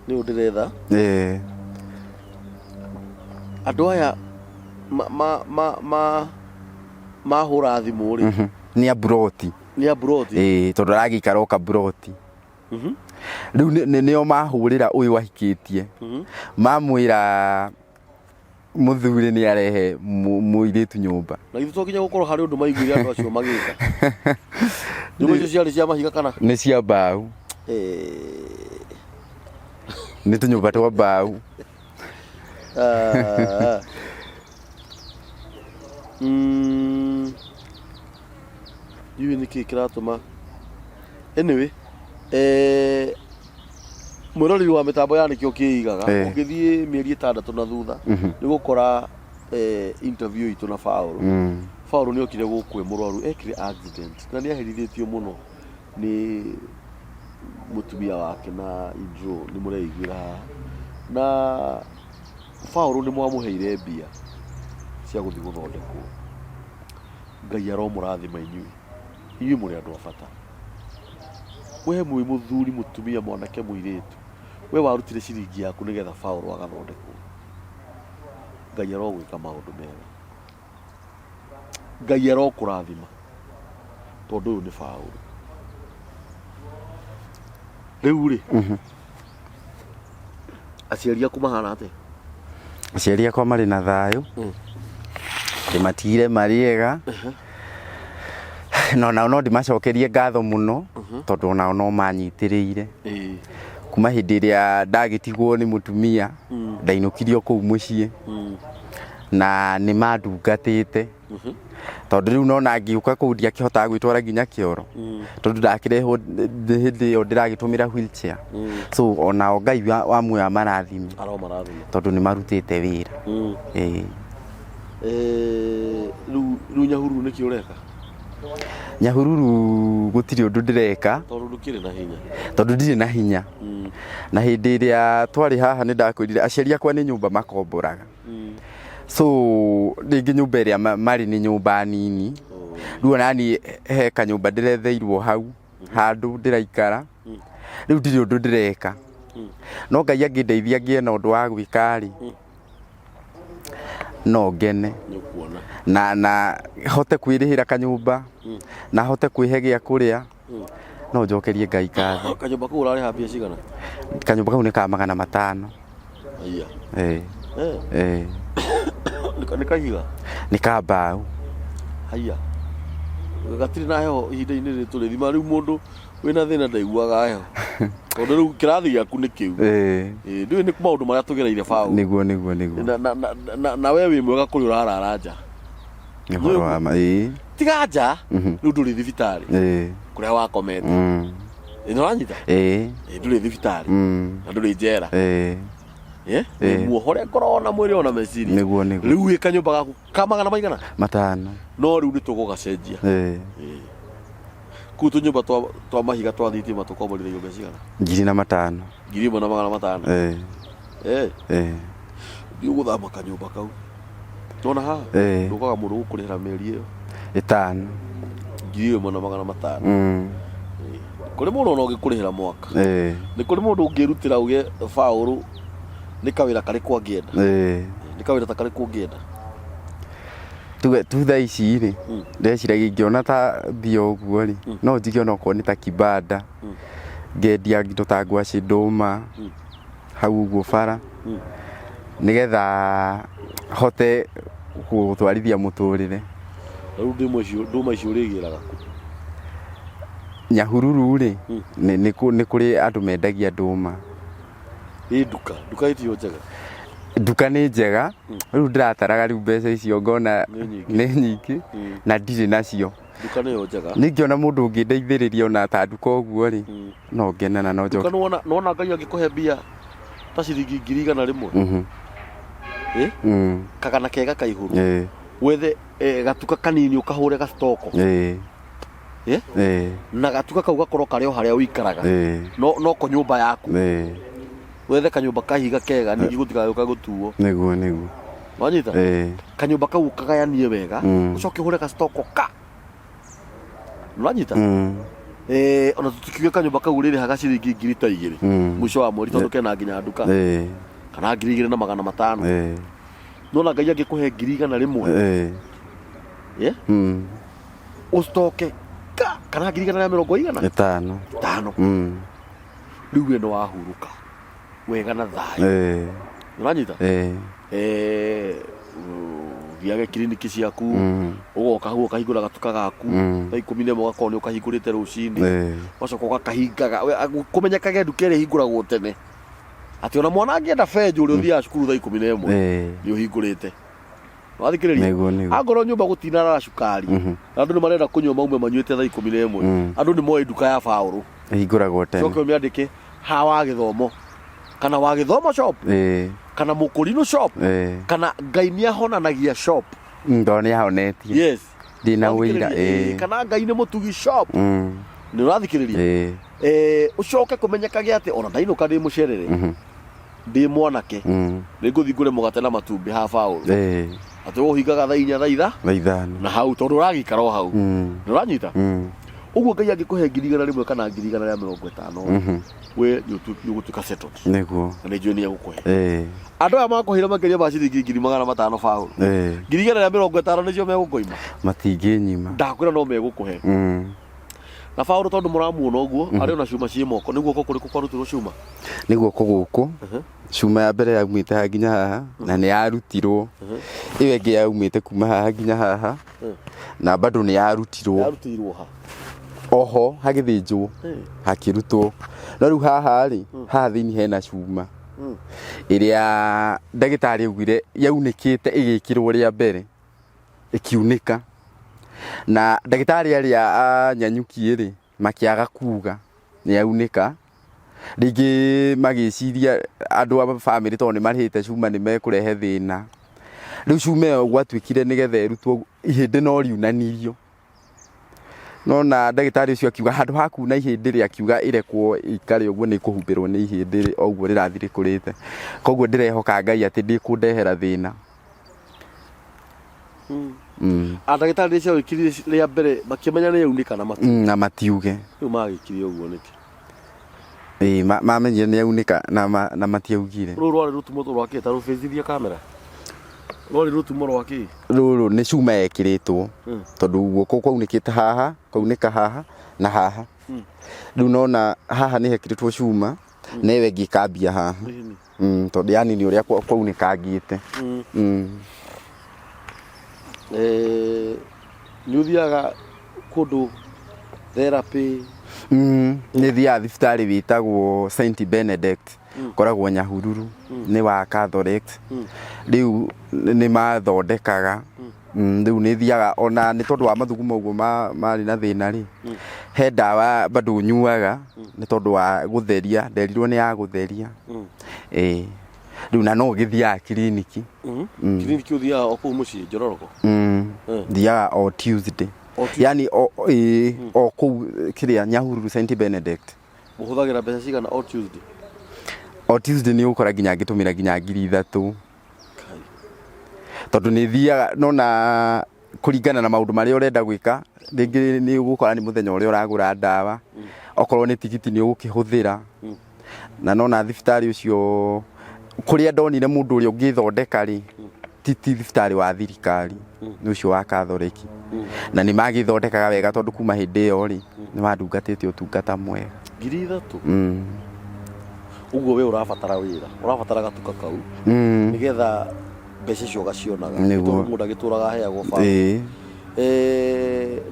ni undiretha andu aya mahura thimu ri ni abroti tondu aragikara oka broti riu nio mahurira uyu wahikitie mamwira muthuri ni arehe muiritu nyumba na githu tokinya gukorwo hari undu maiguire andu acio magika nyumba icio ciarĩ cia mahiga kana ni cia mbau ni tunyumba twa mbau yui niki kiratuma anyway mwiroreri wa mitambo ya nikio kiigaga ungithie mieri 6 na thutha ni gukora interview itu na Paulo ni okire gukwe murwaru ekire accident na ni aherithitio muno ni mutumia wake na Idro ni mureiguira na Paulo ni mwamuheire mbia cia guthi guthondekwo Ngai aromurathima inyui muri andu abata we mwi muthuri mutumia mwanake muiritu we warutire ciringi yaku nigetha Paulo agathondekwo Ngai arogwika maundu mega Ngai arokurathima tondu uyu ni Paulo riu ri aciari aku mahana ate aciari akwa mari na thayu ndimatire mariega no ndimacokerie ngatho muno tondu nao no manyitiriire kuma hindi iria ndagitigwo ni mutumia ndainukirio kuu mucii na ni mandungatite tondu riu no ngiuka kuu ndiakihota gwitwara nginya kioro tondu ndakirehwo hindi iyo ndiragitumira wheelchair so onao Ngai wa muoya marathime tondu ni marutite wira riu Nyahururu niki ureka Nyahururu gutiri undu ndireka tondu ndiri na hinya na hindi iria twari haha ni ndakwirire aciari akwa ni nyumba makomboraga so ringi nyumba iria mari ni nyumba nini riu nani he kanyumba ndiretheirwo hau handu ndiraikara riu ndiri undu ndireka no Ngai angindeithia ngiena undu wa gwikari no ngene na hote kwirihira kanyumba na hote kwihe gia kuria no njokerie Ngai ngatho kanyumba kuu urari hapia cigana kanyumba kau ni ka 500 ni kahiga ni ka mbau haya gatiri na heho ihinda-ini riri turithima riu mundu wina thina ndaiguaga heho tondu riu kirathi giaku ni kiu ndiu ni maundu maria tugereire Paulo niguo na we wi mwega kuri urarara nja tiga nja riu nduri thibitari kuria wakomete ino ranyita nduri thibitari na nduri njera muohore korona mwiri ona meciri niguo riu ikanyumba gaku kamagana maigana 5 no riu ni tugugacenjia ku tunyumba twa mahiga twa thitima tukomborire nyumba cigana 5,000 5,000 ndiu guthama kanyumba kau tona ha ndukaga mundu gukurihira mieri iyo 5 1,500 kuri mundu no gikurihira mwaka ni kuri mundu ungirutira uge Paulo ni kawira kari kwa ngienda ni kawira ta kari kwa ngienda tu tha ici ri ndeciragia ngiona ta thio uguo ri no njige ona ko ni ta kibanda ngendia ngindo ta ngwaci nduma hau uguo bara nigetha hote gutwarithia muturire riu nduma icio urigiraga ku Nyahururu ri ni kuri andu mendagia nduma duka itio njega duka ni njega riu ndirataraga riu mbeca icio ngona ni nyingi na ndiri nacio duka ni njega ningiona mundu ungindeithiriria ona ta duka uguo ri no ngena na no njoke duka nona Ngai angikuhe mbia ta ciringi 100 kagana kega kaihuru wethe gatuka kanini ukahure gastoko na gatuka kau gakorwo kari o haria uikaraga no ko nyumba yaku wethe kanyumba kahiga kega ningi gutigayoka gutuo niguo wanyita kanyumba kau kagayanie wega ucoke hure gastoko ka wanyita ona tutikige kanyumba kau riri haga ciringi 2,000 mwisho wa mweri tondu kena nginya nduka kana 2,500 nona Ngai angikuhe 100,000 ustoke kana 1,500 riu we no wahuruka wega na thayu uranyita thiage kiriniki ciaku ugoka hau ukahingura gatuka gaku thaa 11 ugakorwo ni ukahingurite rucini wacoka ugakahingaga kumenyekage nduka ĩrĩa ihingũragwo tene ati ona mwana angĩenda benjũ ũrĩa ũthiaga cukuru thaa 11 nĩ ũhingũrĩte wathikĩrĩria angorwo nyũmba gũtinarara cukari na andũ nĩ marenda kũnyua maume manyuĩte thaa 11 andũ nĩ moĩ nduka ya Paũlũ ihingũragwo tene coke ũmĩandĩke ha wa gĩthomo kana wa gĩthomo shop kana mũkũrinũ shop kana Ngai nĩahonanagia shop ndo nĩahonetie yes ndina wĩira kana Ngai nĩ mũtugi shop nĩ ũrathikĩrĩria ucoke kumenyekage ati ona ndainũka ndĩ mũcerere ndĩ mwanake nĩ ngũthiĩ ngũre mũgate na matumbĩ ha Paũlũ ati ũhingaga thaa 4 thaa 5 na hau tondũ ũragĩikara o hau nĩ ũranyita ũguo Ngai angĩkũhe 1,100 kana 150 we nĩũgũtuĩka settled nĩguo na nĩ njũĩ nĩegũkũhe andũ aya makũheire makĩria ma ciringi 5,500 Paũlũ 1,150 nĩcio megũkũima matingĩnyima ndakwĩra no megũkũhe na Paũlũ tondũ mũramuona ũguo arĩ ona cuma ciĩ moko nĩguo kũ kũrĩ kũrutirwo cuma nĩguo kũgũkũ cuma ya mbere yaumĩte haha nginya haha na nĩ yarutirwo ĩyo ĩngĩ yaumĩte kuma haha nginya haha na bado nĩ yarutirwo ha oho hagĩthĩnjwo hakĩrutwo no rĩu haha rĩ haha thĩinĩ hena cuma ĩrĩa ndagĩtarĩ augire yaunĩkĩte ĩgĩkĩrwo rĩa mbere ĩkiunĩka na ndagĩtarĩ arĩa anyanyukie rĩ makĩaga kuga nĩ yaunĩka rĩngĩ magĩciria andũ a bamĩrĩ tondũ nĩ marĩhĩte cuma nĩ mekũrehe thĩna rĩu cuma ĩyo gwatuĩkire nĩgetha ĩrutwo ihĩndĩ no riunanirio no na ndagĩtarĩ ũcio akiuga handũ ha kuna ihĩndĩ rĩ akiuga ĩrekwo ĩikare ũguo nĩ kũhumbĩrwo nĩ ihĩndĩ rĩ o ũguo rĩrathiĩ rĩkũrĩte koguo ndĩrehoka Ngai atĩ ndĩkũndehera thĩna ndagĩtarĩ rĩcio wĩkirire rĩa mbere makĩmenya nĩ yaunĩka na matiuge rĩu magĩkire ũguo nĩkĩ mamenyire nĩ yaunĩka na matiaugire rũrũ rwarĩ rũtumo rwakĩta rũbĩcithia kamera rwarĩ rũtumo rwakĩ rũrũ nĩ cuma ekĩrĩtwo tondũ guoko kwaunĩkĩte haha kwaunĩka haha na haha rĩu nona haha nĩ hekĩrĩtwo cuma na ĩyo ĩngĩ ĩkambia haha tondũ yani nĩ ũrĩa kwaunĩkangĩte nĩ ũthiaga kũndũ therapy nĩ thiaga thibitarĩ wĩtagwo St Benedict koragwo Nyahururu nĩ wa Catholic rĩu nĩ mathondekaga rĩu nĩ thiaga ona nĩ tondũ wa mathugumo ũguo marĩ na thĩna rĩ he ndawa bado nyuaga nĩ tondũ wa gũtheria nderirwo nĩ ya gũtheria rĩu na no gĩthiaga kiriniki kiriniki ũthiaga o kũu mũciĩ Njororoko thiaga o Tuesday yani o kũu kĩrĩa Nyahururu St Benedict ũhũthagĩra mbeca cigana o Tuesday nĩ ũgũkora nginya ngĩtũmĩra nginya 3,000 tondũ nĩ thiaga no na kũringana na maũndũ marĩa ũrenda gwĩka rĩngĩ nĩ ũgũkora nĩ mũthenya ũrĩa ũragũra ndawa okorwo nĩ tigiti nĩ ũgũkĩhũthĩra na no na thibitarĩ ũcio kũrĩa ndonire mũndũ ũrĩa ũngĩthondeka rĩ ti thibitarĩ wa thirikari nĩ ũcio wa Catholic na nĩ magĩthondekaga wega tondũ kuma hĩndĩ ĩyo rĩ nĩ mandungatĩte ũtungata mwega 3,000 ũguo we ũrabatara wĩra ũrabatara gatuka kau nĩgetha mbeca icio ũgacionaga tondũ mũndũ agĩtũraga aheagwo bamĩrĩ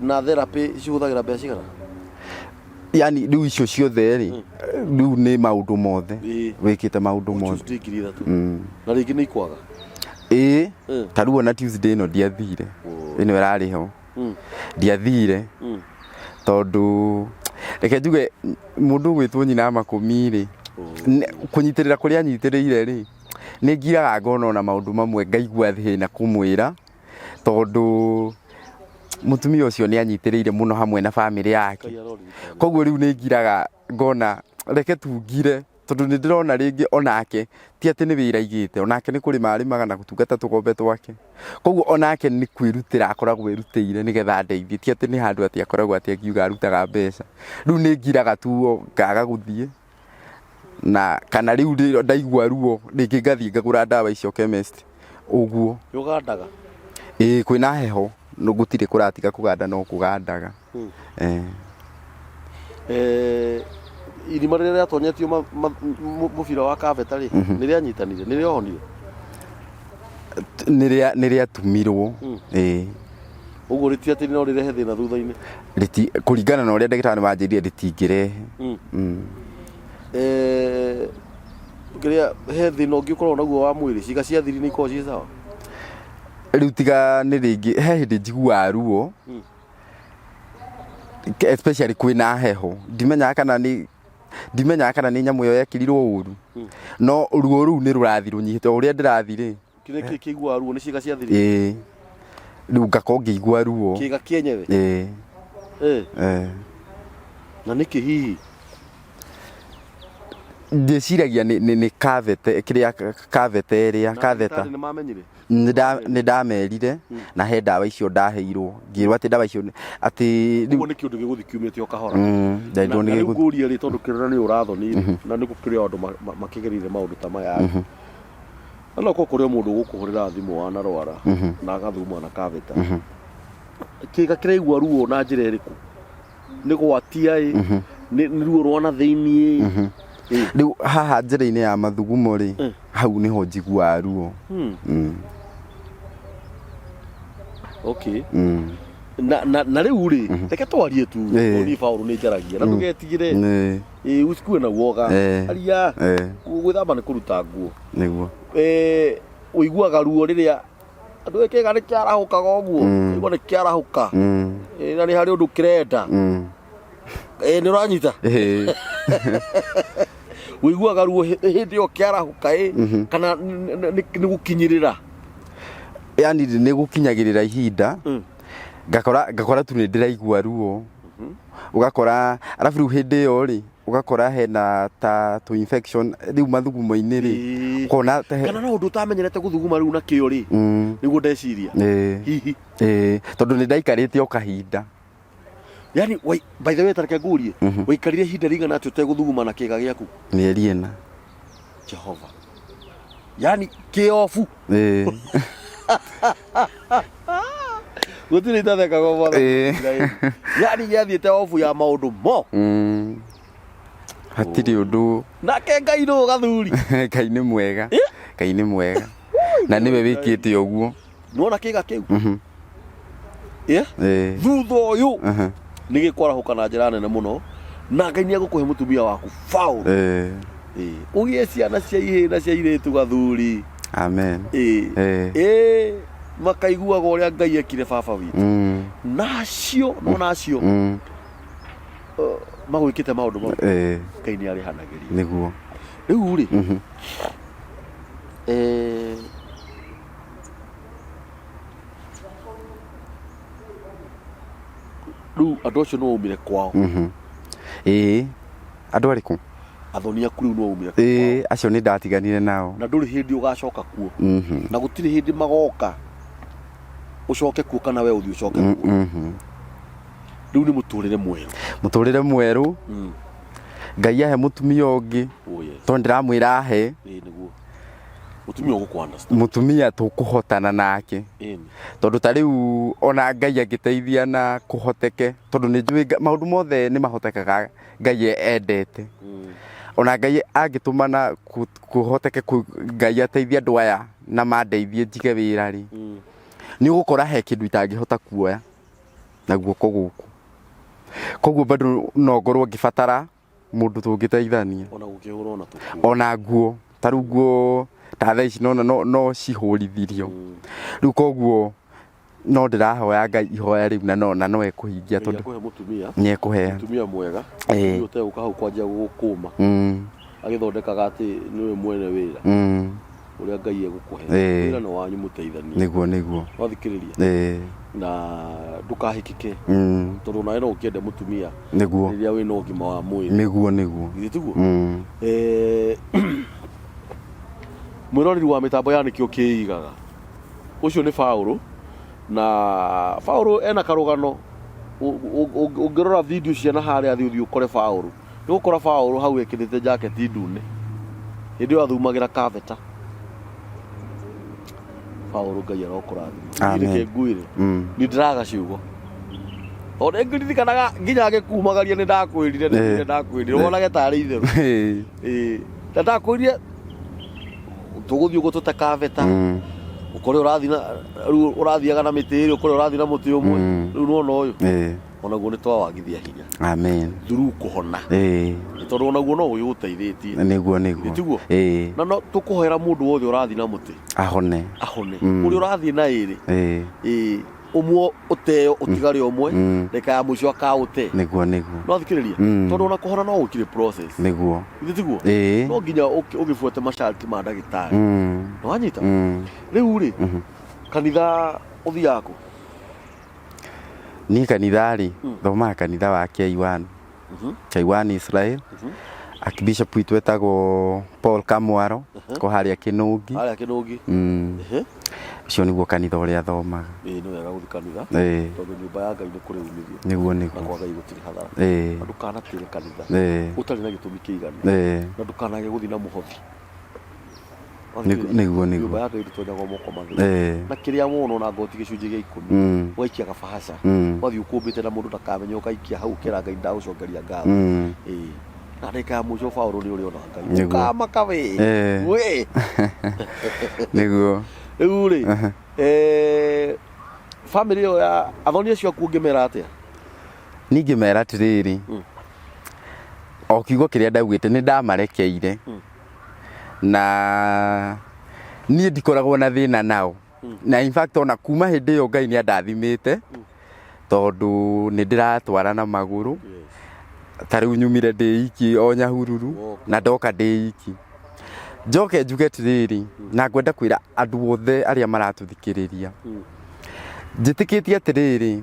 na therapy cihũthagĩra mbeca cigana yani rĩu icio ciothe rĩ rĩu nĩ maũndũ mothe wĩkĩte maũndũ mothe na rĩngĩ nĩ ikwaga ta rĩu ona Tuesday ĩno ndiathire ĩno ĩrarĩ ho ndiathire tondũ reke njuge mũndũ gwĩtwo nyina makũmi rĩ kũnyitĩrĩra kũrĩa anyitĩrĩire rĩ nĩ ngiraga ngona ona maũndũ mamwe ngaigua thĩna kũmwĩra tondũ mũtumia ũcio nĩ anyitĩrĩire mũno hamwe na bamĩrĩ yake koguo rĩu nĩ ngiraga ngona reke tungire tondũ nĩ ndĩrona rĩngĩ onake ti atĩ nĩ wĩra aigĩte onake nĩ kũrĩma arĩmaga na gũtungata tũgombe twake koguo onake nĩ kwĩrutĩra akoragwo erutĩire nĩgetha ndeithie ti atĩ nĩ handũ atĩ akoragwo atĩ akiuga arutaga mbeca rĩu nĩ ngiraga tu ngaga gũthiĩ na kana rĩu ndaigua ruo rĩngĩ ngathiĩ ngagũra ndawa icio chemist ũguo ũgandaga kwĩna heho no gũtirĩ kũratiga kũganda no kũgandaga irima rĩrĩa rĩatonyetio mũbira wa kaveta rĩ nĩ rĩanyitanire nĩ rĩohonire Nĩrĩa tumirwo Ũguo rĩtiatĩ no rĩrehe thĩna thutha-inĩ kũringana na ũrĩa ndagĩtarĩ manjĩrire rĩtingĩrehe kĩrĩa he thĩna ũngĩ ũkoragwo naguo wa mwĩrĩ ciĩga cia thiri nĩ ikoragwo ciĩ sawa rĩu tiga nĩ rĩngĩ he hĩndĩ njiguaga ruo especially kwĩna heho ndimenyaga kana nĩ nyamũ ĩyo yekirirwo ũru no ruo rũu nĩ rũrathi rũnyihĩte o ũrĩa ndĩrathi kĩrĩa kĩiguaga ruo nĩ ciĩga cia thiri rĩu ngakorwo ngĩigua ruo kĩĩga kĩenyewe na nĩkĩ hihi ndĩciragia nĩ kavete kĩrĩa kavete ĩrĩa katheta nĩ ndamerire na he ndawa icio ndaheirwo ngĩrwo atĩ ndawa icio atĩ ũguo nĩ kĩũndũ gĩgũthi kiumĩte o kahora na rĩu ngũria rĩ tondũ kĩrora nĩ ũrathoni na nĩ gũkĩrĩ andũ makĩgerire maũndũ ta maya no kũrĩ mũndũ gũkũhũrĩra thimũ wanarwara na agathuma na kaveta kĩĩga kĩraigua ruo na njĩra ĩrĩkũ nĩ gwatia nĩ ruo rwa na thĩiniĩ rĩu haha njĩra-inĩ ya mathugumo rĩ hau nĩho njiguaga ruo na rĩu rĩ reke twarie tu ni Paul nĩ njaragia na ndũgetigĩre usikue na uoga aria gwĩthamba nĩ kũruta nguo nĩguo ũiguaga ruo rĩrĩa andũ kĩĩga nĩ kĩarahũkaga ũguo ũiguaga nĩ kĩarahũka na nĩ harĩ ũndũ kĩrenda nĩ ũranyita ũiguaga ruo hĩndĩ ĩyo kĩarahũka kana nĩ gũkinyĩrĩra yani nĩ gũkinyagĩrĩra ihinda ngakora tu nĩ ndĩraigua ruo ũgakora arabu rĩu hĩndĩ ĩyo rĩ ũgakora hena ta tu infection rĩu mathugumo-inĩ rĩ ũkona kana no ũndũ ũtamenyerete gũthuguma rĩu na kĩo rĩ nĩguo ndeciria hihi tondũ nĩ ndaikarĩte o kahinda yani by the way tareke ngũrie waikarire ihinda rĩigana atĩ ũtegũthuguma na kĩĩga gĩaku mĩeri 4 Jehova yani kĩofu gũtirĩ itatheka gobora yani gĩathiĩte ofu ya maũndũ mo hatirĩ ũndũ nake Ngai nũ gathuri Ngai nĩ mwega Ngai nĩ mwega na nĩwe wĩkĩte ũguo nĩwona kĩĩga kĩu thutha ũyũ nĩ gĩkwarahũka na njĩra nene mũno na Ngai nĩ egũkũhe mũtumia waku Paul ũgĩe ciana cia ihĩĩ na cia airĩtu gathuri amen makaiguaga ũrĩa Ngai ekire baba witũ nacio no nacio magwĩkĩte maũndũ mau Ngai nĩ arĩhanagĩria nĩguo rĩu rĩ rĩu andũ acio no umire kwao andũ arĩkũ athoni aku rĩu no umire kwao acio nĩ ndatiganire nao na ndũrĩ hĩndĩ ũgacoka kuo na gũtirĩ hĩndĩ magoka ũcoke kuo kana we ũthiĩ ũcoke kuo rĩu nĩ mũtũrĩre mwerũ Ngai ahe mũtumia ũngĩ tondũ ndĩramwĩra ahe mũtumia ũgũkũ understand mũtumia tũkũhotana nake tondũ ta rĩu ona Ngai angĩteithia na kũhoteke tondũ nĩ njũĩ maũndũ mothe nĩ mahotekaga Ngai endete ona Ngai angĩtũmana kũhoteke Ngai ateithia andũ aya na mandeithie njige wĩra rĩ nĩ ũgũkora he kĩndũ itangĩhota kuoya na guoko gũkũ koguo bado no ngorwo ngĩbatara mũndũ tũngĩteithania ona nguo ta rĩu nguo ta thaa ici no cihũrithirio rĩu koguo no ndĩrahoya Ngai ihoya rĩu na no ekũhingia tondũ nĩ ekũhe mũtumia mwega ũtegũka hau kwanjia gũkũma agĩthondekaga atĩ nĩwe mwene wĩra ũrĩa Ngai egũkũhe wĩra nĩ wanyu mũteithanie nĩguo wathikĩrĩria na ndũkahĩkĩke tondũ nawe no ũkĩende mũtumia rĩrĩa wĩna ũgima wa mwĩrĩ nĩguo githĩ tiguo mwĩroreri wa mĩtambo ya nĩkĩo kĩigaga ũcio nĩ Paul na Paul ena karũgano ũngĩrora video ciana harĩa thiĩ ũkore Paul nĩ ũkora Paul hau ekĩrĩte jacket ndune hĩndĩ ĩyo athumagĩra kaveta Paul Ngai arokũrathima ndireke nguire nĩ ndĩraga ciugo ona ngĩririkanaga nginya agĩkumagaria nĩ ndakwĩrire wonage tarĩ itherũ ndakwĩrire tũgũthiĩ ũguo tũte kaveta ukore urathiaga na mĩtĩ ĩrĩ ukore ũrathiĩ na mũtĩ ũmwe rĩu nona ũyũ onaguo nĩ twawagithia hinya amen through kũhona tondũ onaguo no ũyũ ũteithĩtie nĩguo tiguo na no tũkũhoera mũndũ wothe ũrathiĩ na mũtĩ ahone ũrĩa ũrathiĩ na ĩrĩ ũmwe ũteo ũtigare ũmwe reka ya mũico akaũte nĩguo no thikĩrĩria tondũ ona kũhona no gũkire process nĩguo tiguo no nginya ũgĩbuate masharti ma ndagĩtarĩ no wanyita rĩu rĩ kanitha ũthiaga kũ niĩ kanitha rĩ thomaga kanitha wa K1 Israel Archbishop witũ etagwo Paul Kamwaro ko harĩa Kĩnũngi ũcio nĩguo kanitha ũrĩa thomaga nĩ wega gũthiĩ kanitha tondũ nyũmba ya Ngai nĩ kũrĩ umithio nĩguo na kwa Ngai gũtirĩ hathara na ndũkanatĩre kanitha ũtarĩ na gĩtũmi kĩiganu na ndũkanage gũthiĩ na mũhothi nĩguo nyũmba ya Ngai ndĩtonyagwo moko matheri na kĩrĩa wona na ngoti gĩcunjĩ gĩa 10 ũgaikia gabahaca wathiĩ ũkũmbĩte na mũndũ ndakamenya ũgaikia hau kĩra Ngai ndagũcokeria ngatho na ndĩka ya mũico Paũlũ nĩ ũrĩ ona Ngai ũkamaka we nĩguo rĩu rĩ family ĩyo ya athoni acio aku ũngĩmera atĩa ningĩ mera atĩrĩrĩ o kiugo kĩrĩa ndaugĩte nĩ ndamarekeire na niĩ ndikoragwo na thĩna nao na in fact ona kuma hĩndĩ ĩyo Ngai nĩ andathimĩte tondũ nĩ ndĩratwara na magũrũ ta rĩu nyumire ndĩ iki o Nyahururu na ndoka ndĩ iki njoke njuge atĩrĩrĩ na ngwenda kwĩra andũ othe arĩa maratũthikĩrĩria njĩtĩkĩtie atĩrĩrĩ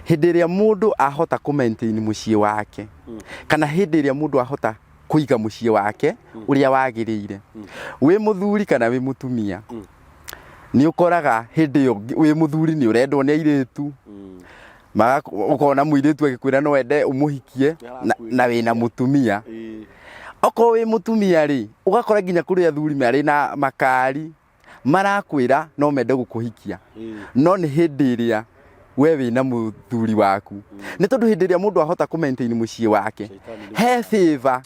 hĩndĩ ĩrĩa mũndũ ahota kũ-maintain mũciĩ wake kana hĩndĩ ĩrĩa mũndũ ahota kũiga mũciĩ wake ũrĩa wagĩrĩire wĩ mũthuri kana wĩ mũtumia nĩ ũkoraga hĩndĩ ĩyo wĩ mũthuri nĩ ũrendwo nĩ airĩtu ũkona mũirĩtu agĩkwĩra no wende ũmũhikie na wĩna mũtumia okorwo wĩ mũtumia rĩ ũgakora nginya kũrĩ athuri marĩ na makari marakwĩra no mende gũkũhikia no nĩ hĩndĩ ĩrĩa we wĩna mũthuri waku nĩ tondũ hĩndĩ ĩrĩa mũndũ ahota kũ-maintain mũciĩ wake he favor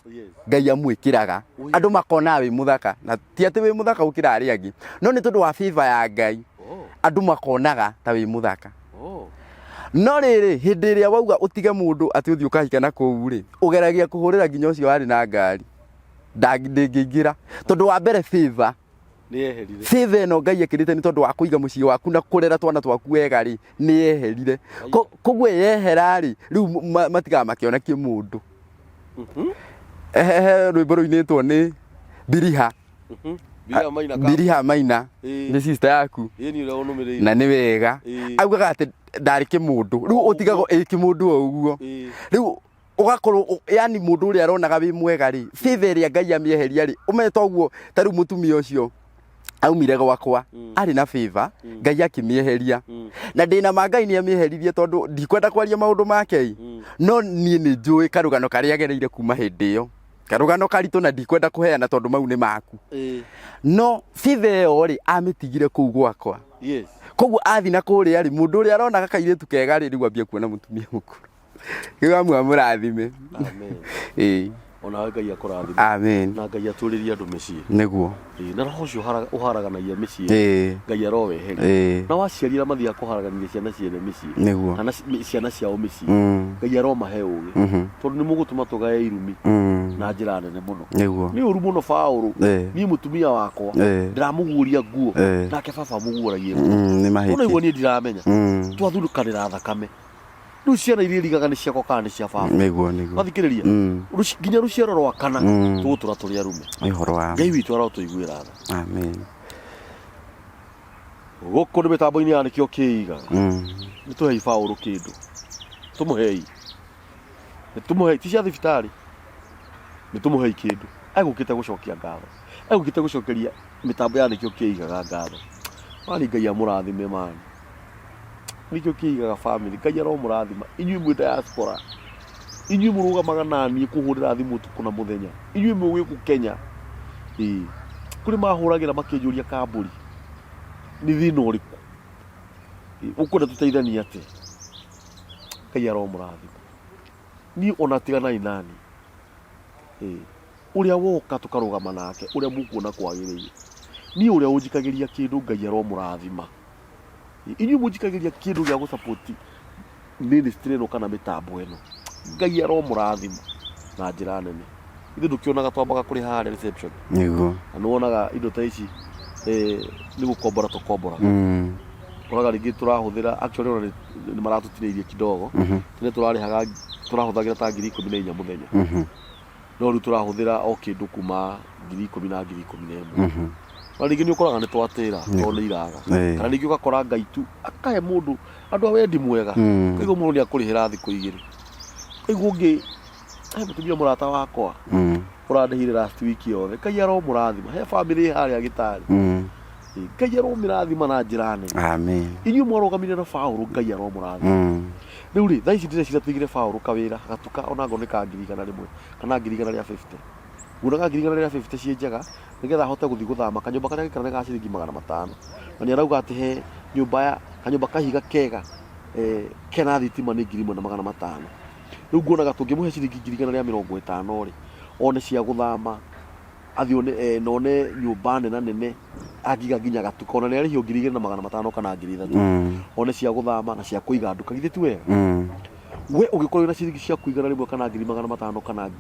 Ngai amwĩkĩraga andũ makonaga wĩ mũthaka na ti atĩ wĩ mũthaka gũkĩra arĩa angĩ no nĩ tondũ wa favor ya Ngai andũ makonaga ta wĩ mũthaka no rĩrĩ hĩndĩ ĩrĩa wauga ũtige mũndũ atĩ ũthiĩ ũkahika na kũu rĩ ũgeragia kũhũrĩra nginya ũcio warĩ na ngari ndangĩingĩra tondũ wa mbere favor ĩno Ngai ekĩrĩte nĩ tondũ wa kũiga mũciĩ waku na kũrera twana twaku wega rĩ nĩ yeherire koguo yehera rĩ rĩu matigaga makĩona kĩmũndũ rwĩmbo rũinĩtwo nĩ Biliha Maina nĩ sister yaku na nĩ wega augaga atĩ ndarĩ kĩmũndũ rĩu ũtigagwo kĩmũndũ o ũguo rĩu ugakorwo yani mũndũ ũrĩa aronaga wĩ mwega rĩ favor ĩrĩa Ngai amĩeheria rĩ ũmeta ũguo ta rĩu mũtumia ũcio aumire gwakwa arĩ na favor Ngai akĩmĩeheria na ndĩna ma Ngai nĩ amĩeheririe tondũ ndikwenda kwaria maũndũ make no niĩ nĩ njũĩ karũgano karĩa agereire kuma hĩndĩ ĩyo karũgano karitũ na ndikwenda kũheana tondũ mau nĩ maku no favor ĩyo rĩ amĩtigire kũu gwakwa koguo athi na kũrĩa rĩ mũndũ ũrĩa aronaga kairĩtu kega rĩ rĩu ambia kuona mũtumia mũkũrũ kĩgamwa mũrathime amen ona Ngai akũrathime amen na Ngai atũrĩrie andũ mĩciĩ nĩguo na roho ũcio ũharaganagia mĩciĩ Ngai aroweheria na waciarira mathiaga kũharaganĩria ciana ciene mĩciĩ nĩguo kana ciana ciao mĩciĩ Ngai aromahe ũgĩ tondũ nĩ mũgũtũma tũgae irumi na njĩra nene mũno nĩ ũru mũno Paũlũ niĩ mũtumia wakwa ndĩramũguũria nguo nake baba mũguũragie nguo ũguo niĩ ndiramenya twathurũkanĩra thakame rĩu ciana iria irigaga nĩ ciakwa kana nĩ cia baba mathikĩrĩria nginya rũciaro rwa kana tũgũtũra tũrĩ arume Ngai witũ arotũiguĩra tha amen gũkũ nĩ mĩtambo-inĩ ya nĩkĩo kĩigaga nĩ tũhei Paũlũ kĩndũ tũmũhei ti cia thibitarĩ nĩ tũmũhei kĩndũ egũkĩte gũcokia ngatho egũkĩte gũcokeria mĩtambo ya nĩkĩo kĩigaga ngatho mani Ngai amũrathime mani nĩkĩo kĩigaga family Ngai aromũrathima inyuĩ mwĩ diaspora inyuĩ mũrũgamaga naniĩ kũhũrĩra thimũ ũtukũ na mũthenya inyuĩ mũĩ gũkũ Kenya kũrĩ mahũragĩra makĩnjũria kambũri nĩ thĩna ũrĩkũ ũkwenda tũteithanie atĩa Ngai aromũrathima niĩ ona tiganai nani ũrĩa woka tũkarũgama nake ũrĩa mũkuona kwagĩrĩire ni uria unjikagiria kindu Ngai aromurathima inyu munjikagiria kindu gya gusupport ministry no kana mitambo eno Ngai aromurathima na njira nene ithu ndukionaga twambaga kuri hare reception niguo anuonaga indo ta ici ni gukombora tukombora oraga ringi turahuthira actually ona ni maratutinirie kidogo tene turarihaga turahuthagira ta 10,000 muthenya no ru turahuthira o kindu kuma 10,000 na 11,000 na ringi ni ukoraga ni twatira to ni iraga kana ringi ugakora Ngai tu akahe mundu andu awendi mwega kaigo mundu ni akurihira thiku igiri kaigo ungi mutumia murata wakwa urandihire last week yothe Ngai aromurathima he family haria gitari Ngai aromurathima na njira nene amen inyu mwarugamire na Paulo Ngai aromurathima riu ri thaa ici ndire tigire Paulo kawira gatuka ona ngo ni ka 1,100 kana 1,150 unaga 1,150 cie njega nigetha hote guthi guthama kanyumba karia gikara ga ciringi 500 na ni arauga ati he nyumba ya kanyumba kahiga kega kena thitima ni 1,500 riu nguonaga tungimuhe ciringi 1,150 ri one cia guthama athione none nyumba nene agiga nginya gatuka ona ni arihio 2,500 kana 3,000 one cia guthama na cia kuiga nduka githe tu wega we ugikorwo na ciringi cia kuigana rimwe kana 2,500 kana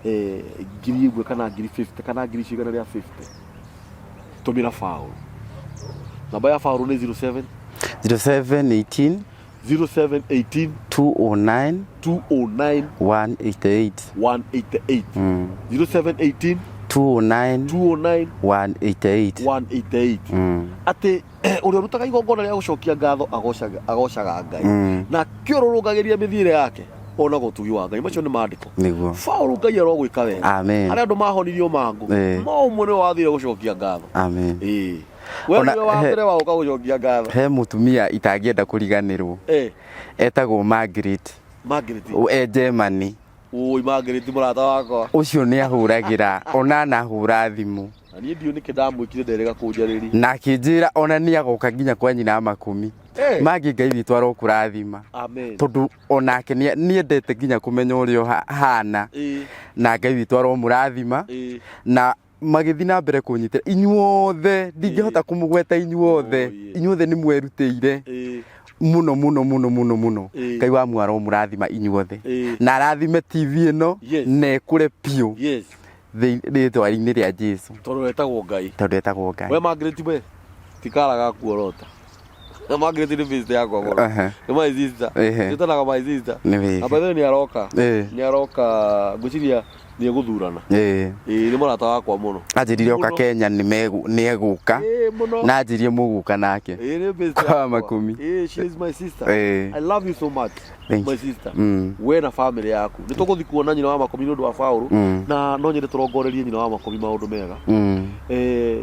1,000 kana 1,050 kana 1,050 tumira Paulo namba ya Paulo ni 07 0718 0718 209 209 188 188 0718 209 188 ati uria rutaga igongona ria gucokia ngatho agocaga Ngai na kiororogagiria mithire yake ona gutugi wa Ngai macio ni maandiko niguo Paulo Ngai arogwika wega amen aria andu mahonirio mangu no umwe ni wathire gucokia ngatho amen wewe wa mbere wa gucokia ngatho he mutumia itangienda kuriganirwo etagwo Margaret Germany oi Margaret murata wakwa ucio ni ahuragira ona na hura thimu ani ndio niki ndamwikire nderega kunjariri na kinjira ona ni agoka nginya kwa nyina makumi magi Ngai witũ arokurathima amen tondu onake ni endete nginya kumenya urio hana na Ngai witũ aromurathima na magithi na mbere kunyitira inyuothe ndingihota kumugweta inyuothe ni mwerutĩire muno Ngai wa mwaro murathima inyuothe na arathime TV ino nekure piu ritwa-inĩ rĩa Jesu tondu etagwo Ngai we Margaret we tikaraga kuorota Margaret ni sister yakwa goro ni my sister nitanaga my sister na by ni aroka nguciria ni eguthurana ni murata wakwa muno anjirire oka Kenya ni eguka na anjirie muguka nake kwa makumi she is my sister I love you so much my sister we na family yaku nituguthi kuona nyina wa makumi ni undu wa Paulo na no nyende turongorerie nyina wa makumi maundu mega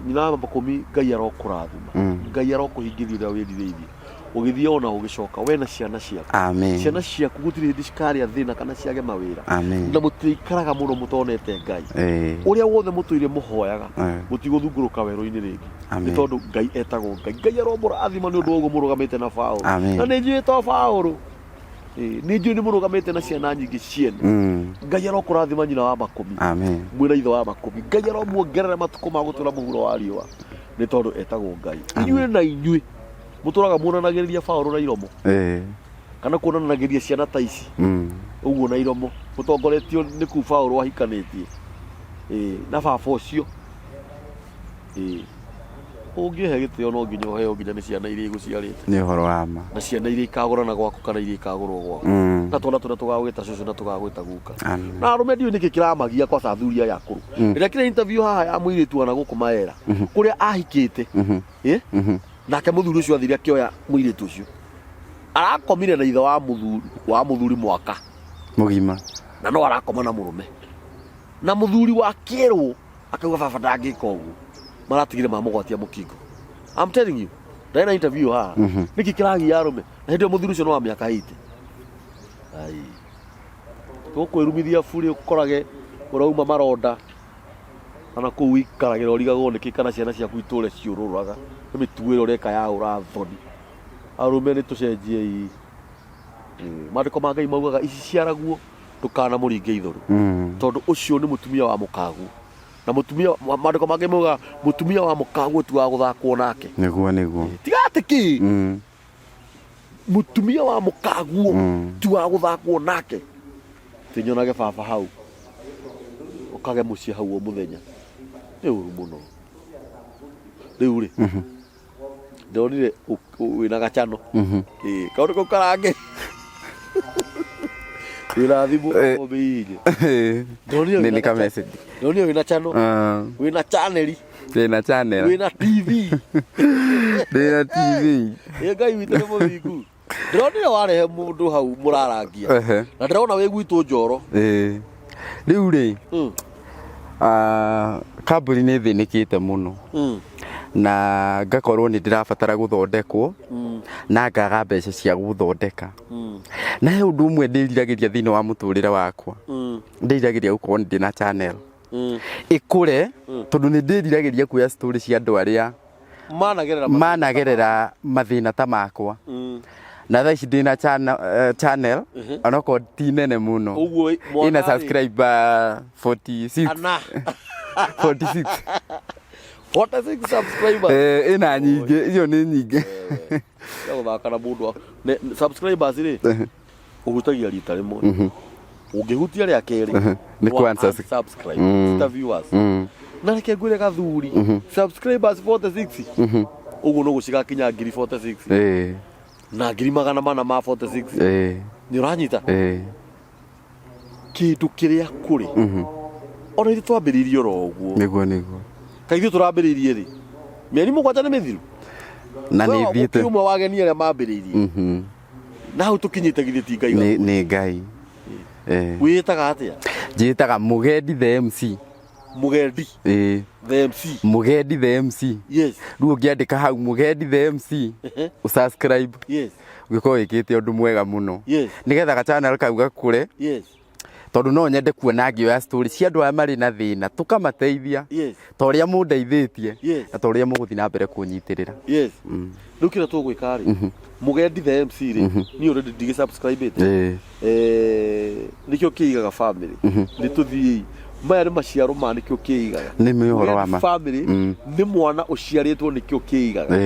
nyina wa makumi Ngai arokurathima Ngai arokuhingithia uria wirithĩirie ugithia ona ugicoka we na ciana ciaku amen ciana ciaku gutire ndicikaria thina kana ciage mawira amen na mutikaraga muno mutonete Ngai uria wothe mutuire muhoyaga mutiguthunguruka weru-ini ringi ni tondu Ngai etagwo Ngai aromurathima ni undu woguo murugamite na Paulo na ni njito Paulo ni njui ni murugamite na ciana nyingi ciene Ngai arokurathima nyina wa makumi amen mwina itho wa makumi Ngai aromuongerera matuko ma gutura muhuro wa riũa ni tondu etagwo Ngai inyuĩ na inyuĩ muturaga muonanagiria Paulo na iromo kana kuonanagiria ciana ta ici uguo na iromo mutongoretio ni ku Paulo ahikanitie na baba ucio ungihe gitio no nginya uheo nginya ni ciana iria iguciarite ni horo wa ma na ciana iria ikagurana gwaku kana iria ikagurwo gwaku na twana tugagwita cucu na tugagwita guka na arume ndio niki kiramagia kwa sathuria yakuru ira kire interview haha ya mwiritu ana guku maera kuria ahikite nake muthuri ucio athire akioya mwiritu ucio arakomire na ithe wa muthuri mwaka mugima na no arakoma na murume na muthuri wa kierwo akauga baba ndangika uguo maratigire mamugwatia mukingo I'm telling you ndaina interview ha niki kiragia arume na hindi muthuri ucio no wa miaka 80 ai tukwirumithia buri ukorage urauma maronda kana kuu ikaragira urigagwo niki kana ciana ciaku iture ciururaga mituwiro reka ya urathoni arume ni tucenjie mandiko ma Ngai maugaga ici ciaraguo tukana muringe ithoru tondu ucio ni mutumia wa mukagu na mutumia mandiko mangĩ moga mutumia wa mũkaguo tu wa gũthakwo nake nĩguo tiga atĩ kĩ mutumia wa mũkaguo tu wa gũthakwo nake tinyonage baba hau ukage muciĩ hau o mũthenya nĩ ũru mũno rĩu rĩ ndonire wĩna gachano kaũndũ kau karange wĩna thimũ ũmĩinye nĩ ka message ndonire wĩna channel wĩna channel wĩna TV ndĩna TV Ngai witũ nĩ mũthingu ndĩronire warehe mũndũ hau mũrarangia na ndĩrona wĩ gwitũ Njoro rĩu rĩ kambuni nĩ thĩnĩkĩte mũno na ngakorwo nĩ ndĩrabatara gũthondekwo na ngaga mbeca cia gũthondeka na he ũndũ ũmwe ndĩriragĩria thĩinĩ wa mũtũrĩre wakwa ndĩriragĩria gũkorwo ndĩ na channel ĩkũre tondũ nĩ ndĩriragĩria kuoya story cia andũ arĩa managerera mathĩna ta makwa na thaa ici ndĩna channel onokorwo ti nene mũno ĩna subscriber 46 subscribers ĩna nyingĩ icio nĩ nyingĩ gũthaka na mũndũ subscribers rĩ ũhutagia rita rĩmwe ũngĩhutia rĩa kerĩ nĩ kwanza subscribe viewers na reke ngwĩre gathuri subscribers 46 ũguo no gũcigakinya 46 na 400 ma 46 nĩ ũranyita kĩndũ kĩrĩa kũrĩ ona ithuĩ twambĩrĩirie oro ũguo nĩguo kaithuĩ tũrambĩrĩirie rĩ mĩeri mũgwanja nĩ mĩthiru na nĩ thiĩte ũmwe wa ageni arĩa mambĩrĩirie na hau tũkinyĩte githĩ ti Ngai nĩ Ngai wĩtaga atĩa njĩtaga Mũgendi the MC Mũgendi the MC Mũgendi the MC yes rĩu ũngĩandĩka hau Mũgendi the MC usubscribe yes ũgĩkorwo wĩkĩte ũndũ mwega mũno yes nĩgetha ga channel kau gakũre yes tondũ no nyende kuona ngĩoya story cia andũ arĩa marĩ na thĩna tũkamateithia ta ũrĩa mũndeithĩtie na ta ũrĩa mũgũthiĩ na mbere kũnyitĩrĩra yes rĩu kĩrĩa tũgwĩka rĩ Mũgendi the MC rĩ niĩ already ndigĩ-subscribe nĩkĩo kĩigaga family nĩ tũthiĩ maya nĩ maciaro ma nĩkĩo kĩigaga nĩ mĩhoro wa ma family nĩ mwana ũciarĩtwo nĩkĩo kĩigaga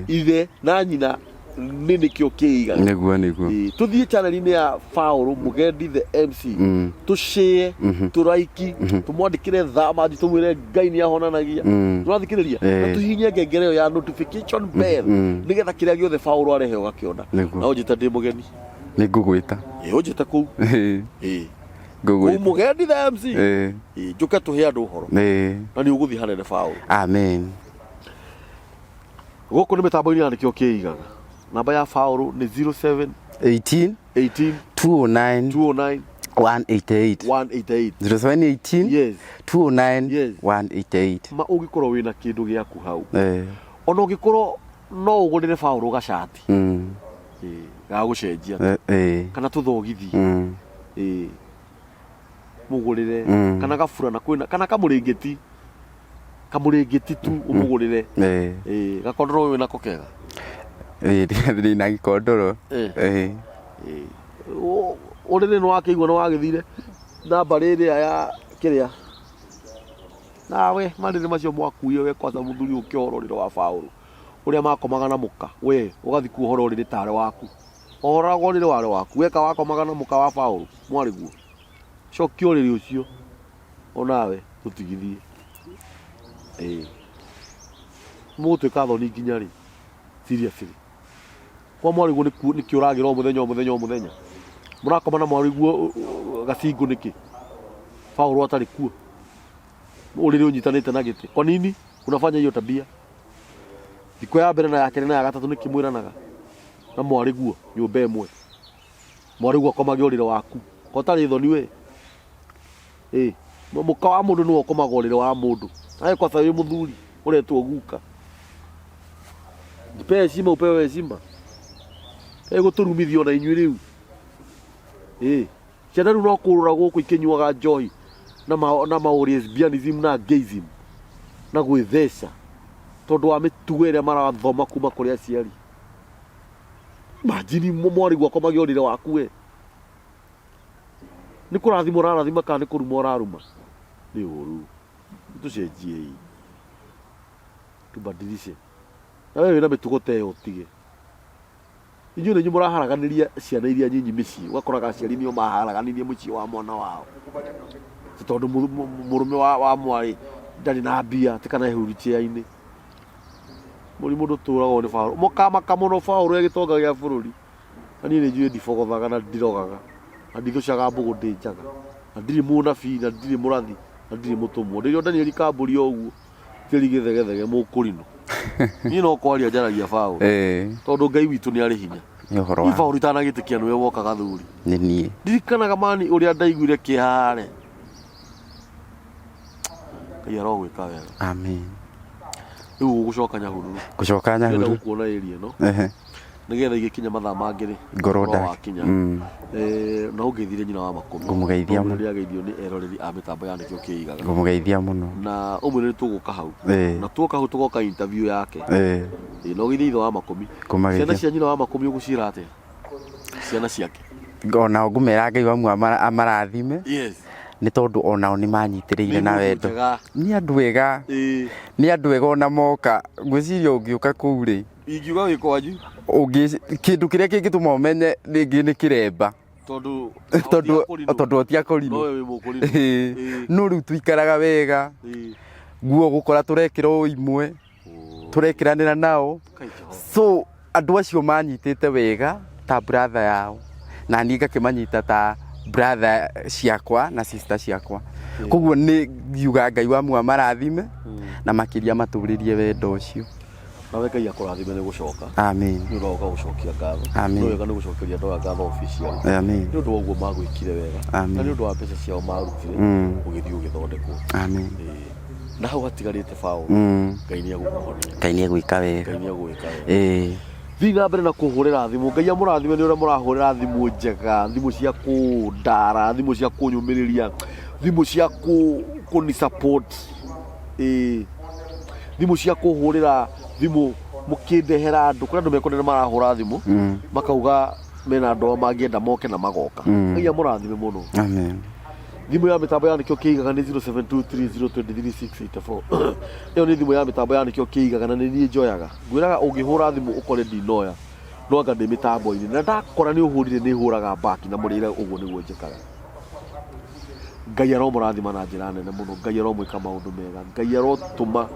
ithe na nyina nĩkĩo kĩigaga nĩguo tũthiĩ channel-inĩ ya Paul Mũgendi the MC tũshare tũraiki tũmwandĩkĩre thama tũmwĩre Ngai nĩ ahonanagia tũrathikĩrĩria na tũhihinye ngengere ĩyo ya notification bell nĩgetha kĩrĩa gĩothe Paul arehe ũgakĩona na ũnjĩta ndĩ mũgeni nĩ ngũgwĩta ũnjĩta kũu Mũgendi the MC njũke tũhe andũ ũhoro na nĩ ũgũthiĩ hanene Paul amen gũkũ nĩ mĩtambo-inĩ ya nĩkĩo kĩigaga namba ya Paul nĩ 18 209 188 0718 yes 209 188 ma ũngĩkorwo wĩna kĩndũ gĩaku hau ona ũngĩkorwo no ũgũrĩre Paul gacati ga gũcenjia kana tũthogithi mũgũrĩre kana gaburana kwĩna kana kamũrĩngĩti tu ũmũgũrĩre gakondoro wĩna ko kega ndĩna gĩkondoro ũrĩrĩ nĩ wakĩigua nĩ wagĩthire namba rĩrĩa ya kĩrĩa nawe marĩrĩ macio mwakuire we kwanza mũthuri ũkĩhoro rĩrĩ wa Paul ũrĩa makomaga na mũka we ũgathiĩ kuohora ũrĩrĩ tarĩ waku ohoraga ũrĩrĩ warĩ waku weka wakomaga na mũka wa Paul mwarĩ guo cokia ũrĩrĩ ũcio onawe tũtigithie mũgũtuĩka thoni nginya rĩ seriously kwa mwarĩ guo nĩkĩ ũragĩra o mũthenya mũrakoma na mwarĩ guo gacingo nĩkĩ Paul atarĩ kuo ũrĩrĩ ũnyitanĩte na gĩtĩ kwa nini unafanya hiyo tabia thikũ ya mbere na ya kerĩ na ya gatatũ nĩkĩ mwĩranaga na mwarĩ guo nyũmba ĩmwe mwarĩ guo akomage ũrĩrĩ waku ũtarĩ thoni we mũka wa mũndũ nĩwe ũkomaga ũrĩrĩ wa mũndũ nawe kwanza wĩ mũthuri ũretwo guka jipe heshima upewe heshima gũtũrumithio na inyuĩ rĩu ciana rĩu no kũrũra gũkũ ikĩnyuaga njohi na lesbianism na gayism na gwĩtheca tondũ wa mĩtugo ĩrĩa marathoma kuma kũrĩ aciari imagine mwarĩ guo akomage ũrĩrĩ waku we nĩ kũrathima ũrarathima kana nĩ kũruma ũraruma nĩ ũru tucenjie tubadilishe na wewe na mitugo te utige inyu ne nyumura haraganiria ciana iria nyinyi micii ugakoraga aciari nio maharaganirie mucii wa mwana wao tondu murume wa mwari ndari na mbia tikana ihuritia-ini murimu nduturagwo ni Paulo mukamaka muno Paulo egitonga gia bururi ani ni njui ndibogothaga na ndirogaga na ndithucaga mbugu ndinjaga na ndiri munabii na ndiri murathi na ndiri mutumwo ndirio Danieli Kamburi oguo tiri githegethege mukurino ni no kwaria njaragia Paulo tondu Ngai witu ni ari hinya ni horo wa Paulo itanagitikia niwe wokaga thuri ni nie ndirikanaga mani uria ndaiguire kihare Ngai arogwika wega amen riu gucoka Nyahururu ndio kuona area no nigetha igikinya mathaa mangiri ngoroda wakinya na ugithire nyina wa makumi ngumugeithia muno ndiageithio ni eroreri a mitambo ya nikio kiigaga ngumugeithia muno na umwe ni tuguka hau na tuoka hau tugoka interview yake na ugithitho wa makumi ciana cia nyina wa makumi ugucira ate ciana ciake ngona ngumera Ngai wamwe amarathime yes ni tondu onao ni manyitiriire na wendo ni andu ega ni andu ega ona moka ngwiciria ungiuka kuu ri ingiuga wiko wanyu kindu kiria kingituma umenye ringi ni kiremba tondu otia korino no riu tuikaraga wega guo gukora turekira imwe turekiranira nao so andu acio manyitite wega ta brother yao na ni ngakimanyita ta brother ciakwa na sister ciakwa koguo ni ngiuga Ngai wamwe amarathime na makiria maturirie wendo ucio nawe Ngai akurathime ni gucoka amen ni uroka gucokia ngatho no wega ni gucokeria andu a ngatho official amen ni undu woguo magwikire wega na ni undu wa mbeca ciao marutire ugithii ugithondekwo amen na hau hatigarite Paulo Ngai ni agukuhonia Ngai ni agwika wega Ngai ni agwika wega Thiga mbere na kuhurira thimu Ngai amurathime ni uria murahurira thimu njega thimu cia kundara thimu cia kunyumiriria thimu cia kuni support thimu cia kuhurira thimu mukindehera andu kuna andu mekonera marahura thimu makauga mena andu mangienda moke na magoka Ngai amurathime muno amen thimu ya mitambo ya nikio kiigaga ni 0723023684 iyo ni thimu ya mitambo ya nikio kiigaga na ni njoyaga ngwiraga ungihura thimu ukore ndinoya no anga ndi mitambo ini na ndakora ni uhurire ni huraga baki na murire uguo niguo njikaga Ngai aromurathima na njira nene muno Ngai aromwika maundu mega Ngai arotuma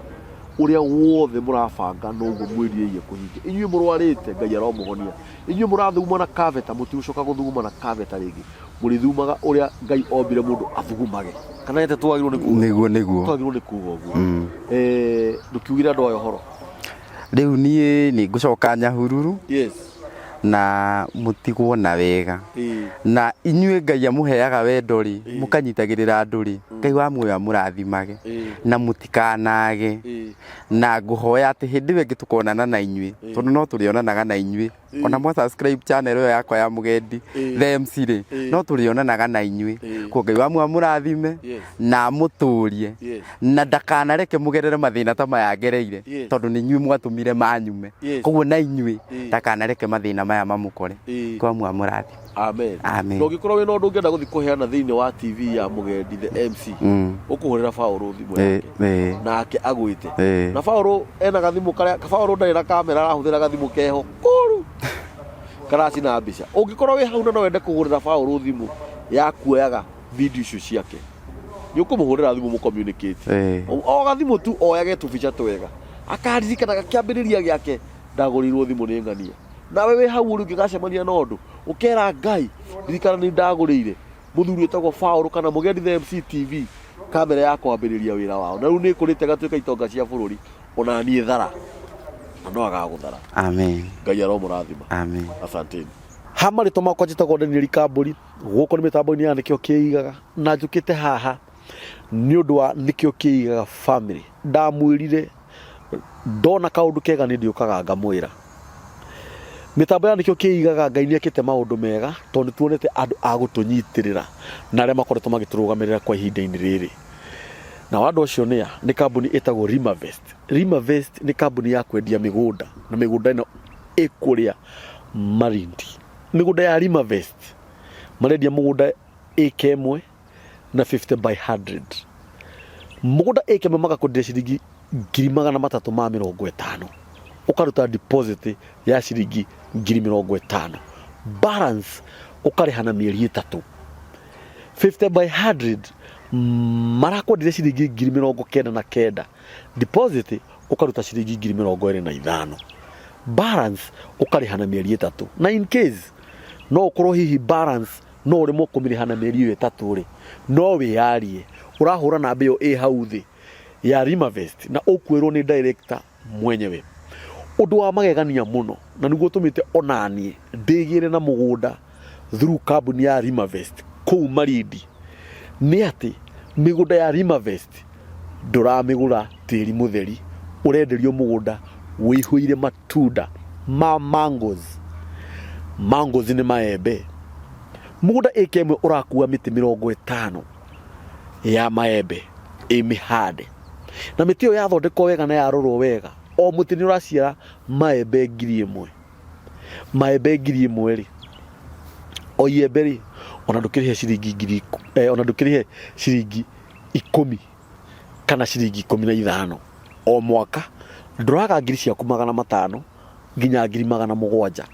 uria wothe murabanga no uguo mwiririe kuhinga inyuĩ murwarite Ngai aromuhonia inyuĩ murathuguma na kaveta mutiucoka guthuguma na kaveta ringi murithumaga uria Ngai ombire mundu athugumage kana yete twagirwo ni kuuga niguo twagirwo ni kuuga uguo ndukiugire andu ayo horo riu nie ni ngucoka Nyahururu yes na mutigwo na wega na inyuĩ Ngai amuheaga wendo ri mukanyitagirira andu ri Ngai wa muoyo amurathimage na mutikanage na nguhoya ati hindi we ngitukonana na inyuĩ tondu no turionanaga na inyuĩ ona mwa subscribe channel yo yakwa ya Mugendi the MC ri no turionanaga na inyuĩ ko Ngai wa muoyo amurathime na muturie na ndakanareke mugerere mathina ta maya ngereire tondu ni inyuĩ mwatumire manyume koguo na inyuĩ ndakanareke mathina maya mamukore kwa muoyo amurathime amen amen no gikorwo we no ndu ngenda guthi kuheana thiini wa TV ya Mugendi the MC ukuhurira Paulo thimu yake nake agwite na Paulo ena gathimu karia Paulo ndari na kamera arahuthira gathimu keho kuru karasi na mbica ungikorwo we hau na no wende kuhurira Paulo thimu ya kuoyaga video icio ciake ni ukumuhurira thimu mu communicate o gathimu tu oyage tubica twega akaririkanaga kiambiriria giake ndagurirwo thimu ni ngania nawe we hau uri ngigacemania na undu ukera Ngai ririkana ni ndagurire muthuri etagwo Paulo kana Mugendi the MC TV kamera ya kwambiriria wira wao na riu ni kurite gatuika itonga cia bururi ona nie thara no agaguthara amen Ngai aromurathima amen asanteni hamari tomakwa jitagwo Danieli Kamburi guko ni mitambo-ini ya nikio kiigaga na njukite haha ni undu wa nikio kiigaga family ndamwirire ndona kaundu kega ni ndiukaga ngamwira mitambo ya nikio kiigaga Ngai ni akite maundu mega tondu tuonete andu agutunyitirira na aria makoretwo magiturugamirira kwa ihinda-ini riri na wandu ucio ni kambuni etagwo Rimavest ni kambuni ya kwendia migunda na migunda ino ikuria Malindi migunda ya Rimavest marendia mugunda eka imwe na 50 by 100 Mũgũnda ĩka ĩmwe magakwenderia ciringi 350,000 ũkaruta deposit ya ciringi 50,000 balance ũkarĩha na mĩeri 3 50 by 100 marakwenderia ciringi 99,000 deposit ũkaruta ciringi 25,000 balance ũkarĩha na mĩeri 3 na in case no ũkorwo hihi balance no ũremwo kũmĩrĩha na mĩeri 3 rĩ no wĩyarie ũrahũra namba ĩyo ĩ hau thĩ ya Rimavest na ũkwĩrwo nĩ director mwenyewe. Ũndũ wa magegania mũno na nĩguo tũmĩte onanie ndĩgĩre na mũgũnda through kambuni ya Rimavest kũu Malindi nĩ atĩ mĩgũnda ya Rimavest ndũramĩgũra tĩri mũtheri, ũrenderio mũgũnda wĩihũire matunda ma mangoes. Mangoes nĩ maembe. Mũgũnda ĩka ĩmwe ũrakua mĩtĩ 50 ya maembe ĩ mĩhande, na mĩtĩ ĩyo yathondekwo wega na yarorwo wega o mũtĩ nĩ ũraciara maembe 1,000. Maembe 1,000 rĩ o iembe rĩ ona ndũkĩrĩhe ciringi 10 kana ciringi 15 o mwaka, ndũraga ngiri ciaku 500 nginya 700.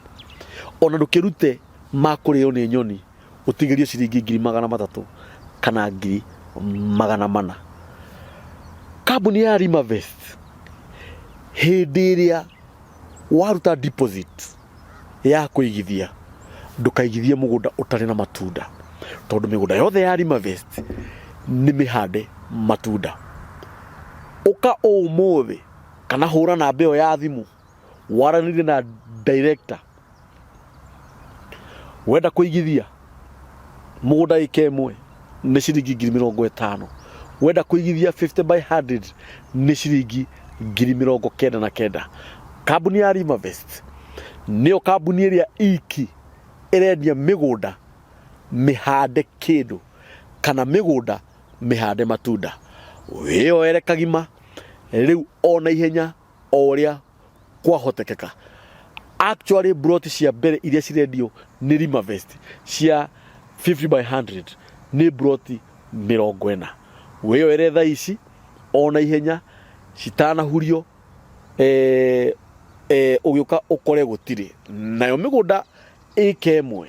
Ona ndũkĩrute makũrĩo nĩ nyoni ũtigĩrio ciringi 300,000 kana 400. Kambuni ya Rimavest hĩndĩ ĩrĩa waruta deposit ya kũigithia ndũkaigithie mũgũnda ũtarĩ na matunda, tondũ mĩgũnda yothe ya Rimavest nĩ mĩhande matunda. Ũka ũmũthĩ kana hũra namba ĩyo ya thimũ waranĩrie na director wenda kũigithia mũgũnda ĩka ĩmwe nĩ ciringi 50,000, wenda kũigithia 50 by 100 nĩ ciringi 99,000. Kambuni ya Rimavest nĩyo kambuni ĩrĩa iki ĩrendia mĩgũnda mĩhande kĩndũ kana mĩgũnda mĩhande matunda. Wĩyoere kagima rĩu ona ihenya o ũrĩa kwahotekeka. Actually broti cia mbere iria cirendio nĩ Rimavest cia 50 by 100 nĩ broti 40. Wĩyoere thaa ici ona ihenya citanahurio ũgĩũka ũkore gũtirĩ. Nayo mĩgũnda ĩka ĩmwe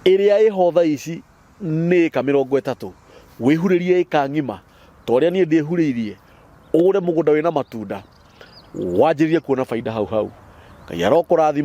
ĩrĩa ĩho thaa ici nĩ ĩka 30. Wĩhurĩrie ĩka ng'ima ta ũrĩa niĩ ndĩhurĩirie ũgũre mũgũnda wĩna matunda wanjĩrĩrie kuona baida hau. Ngai arokũrathima.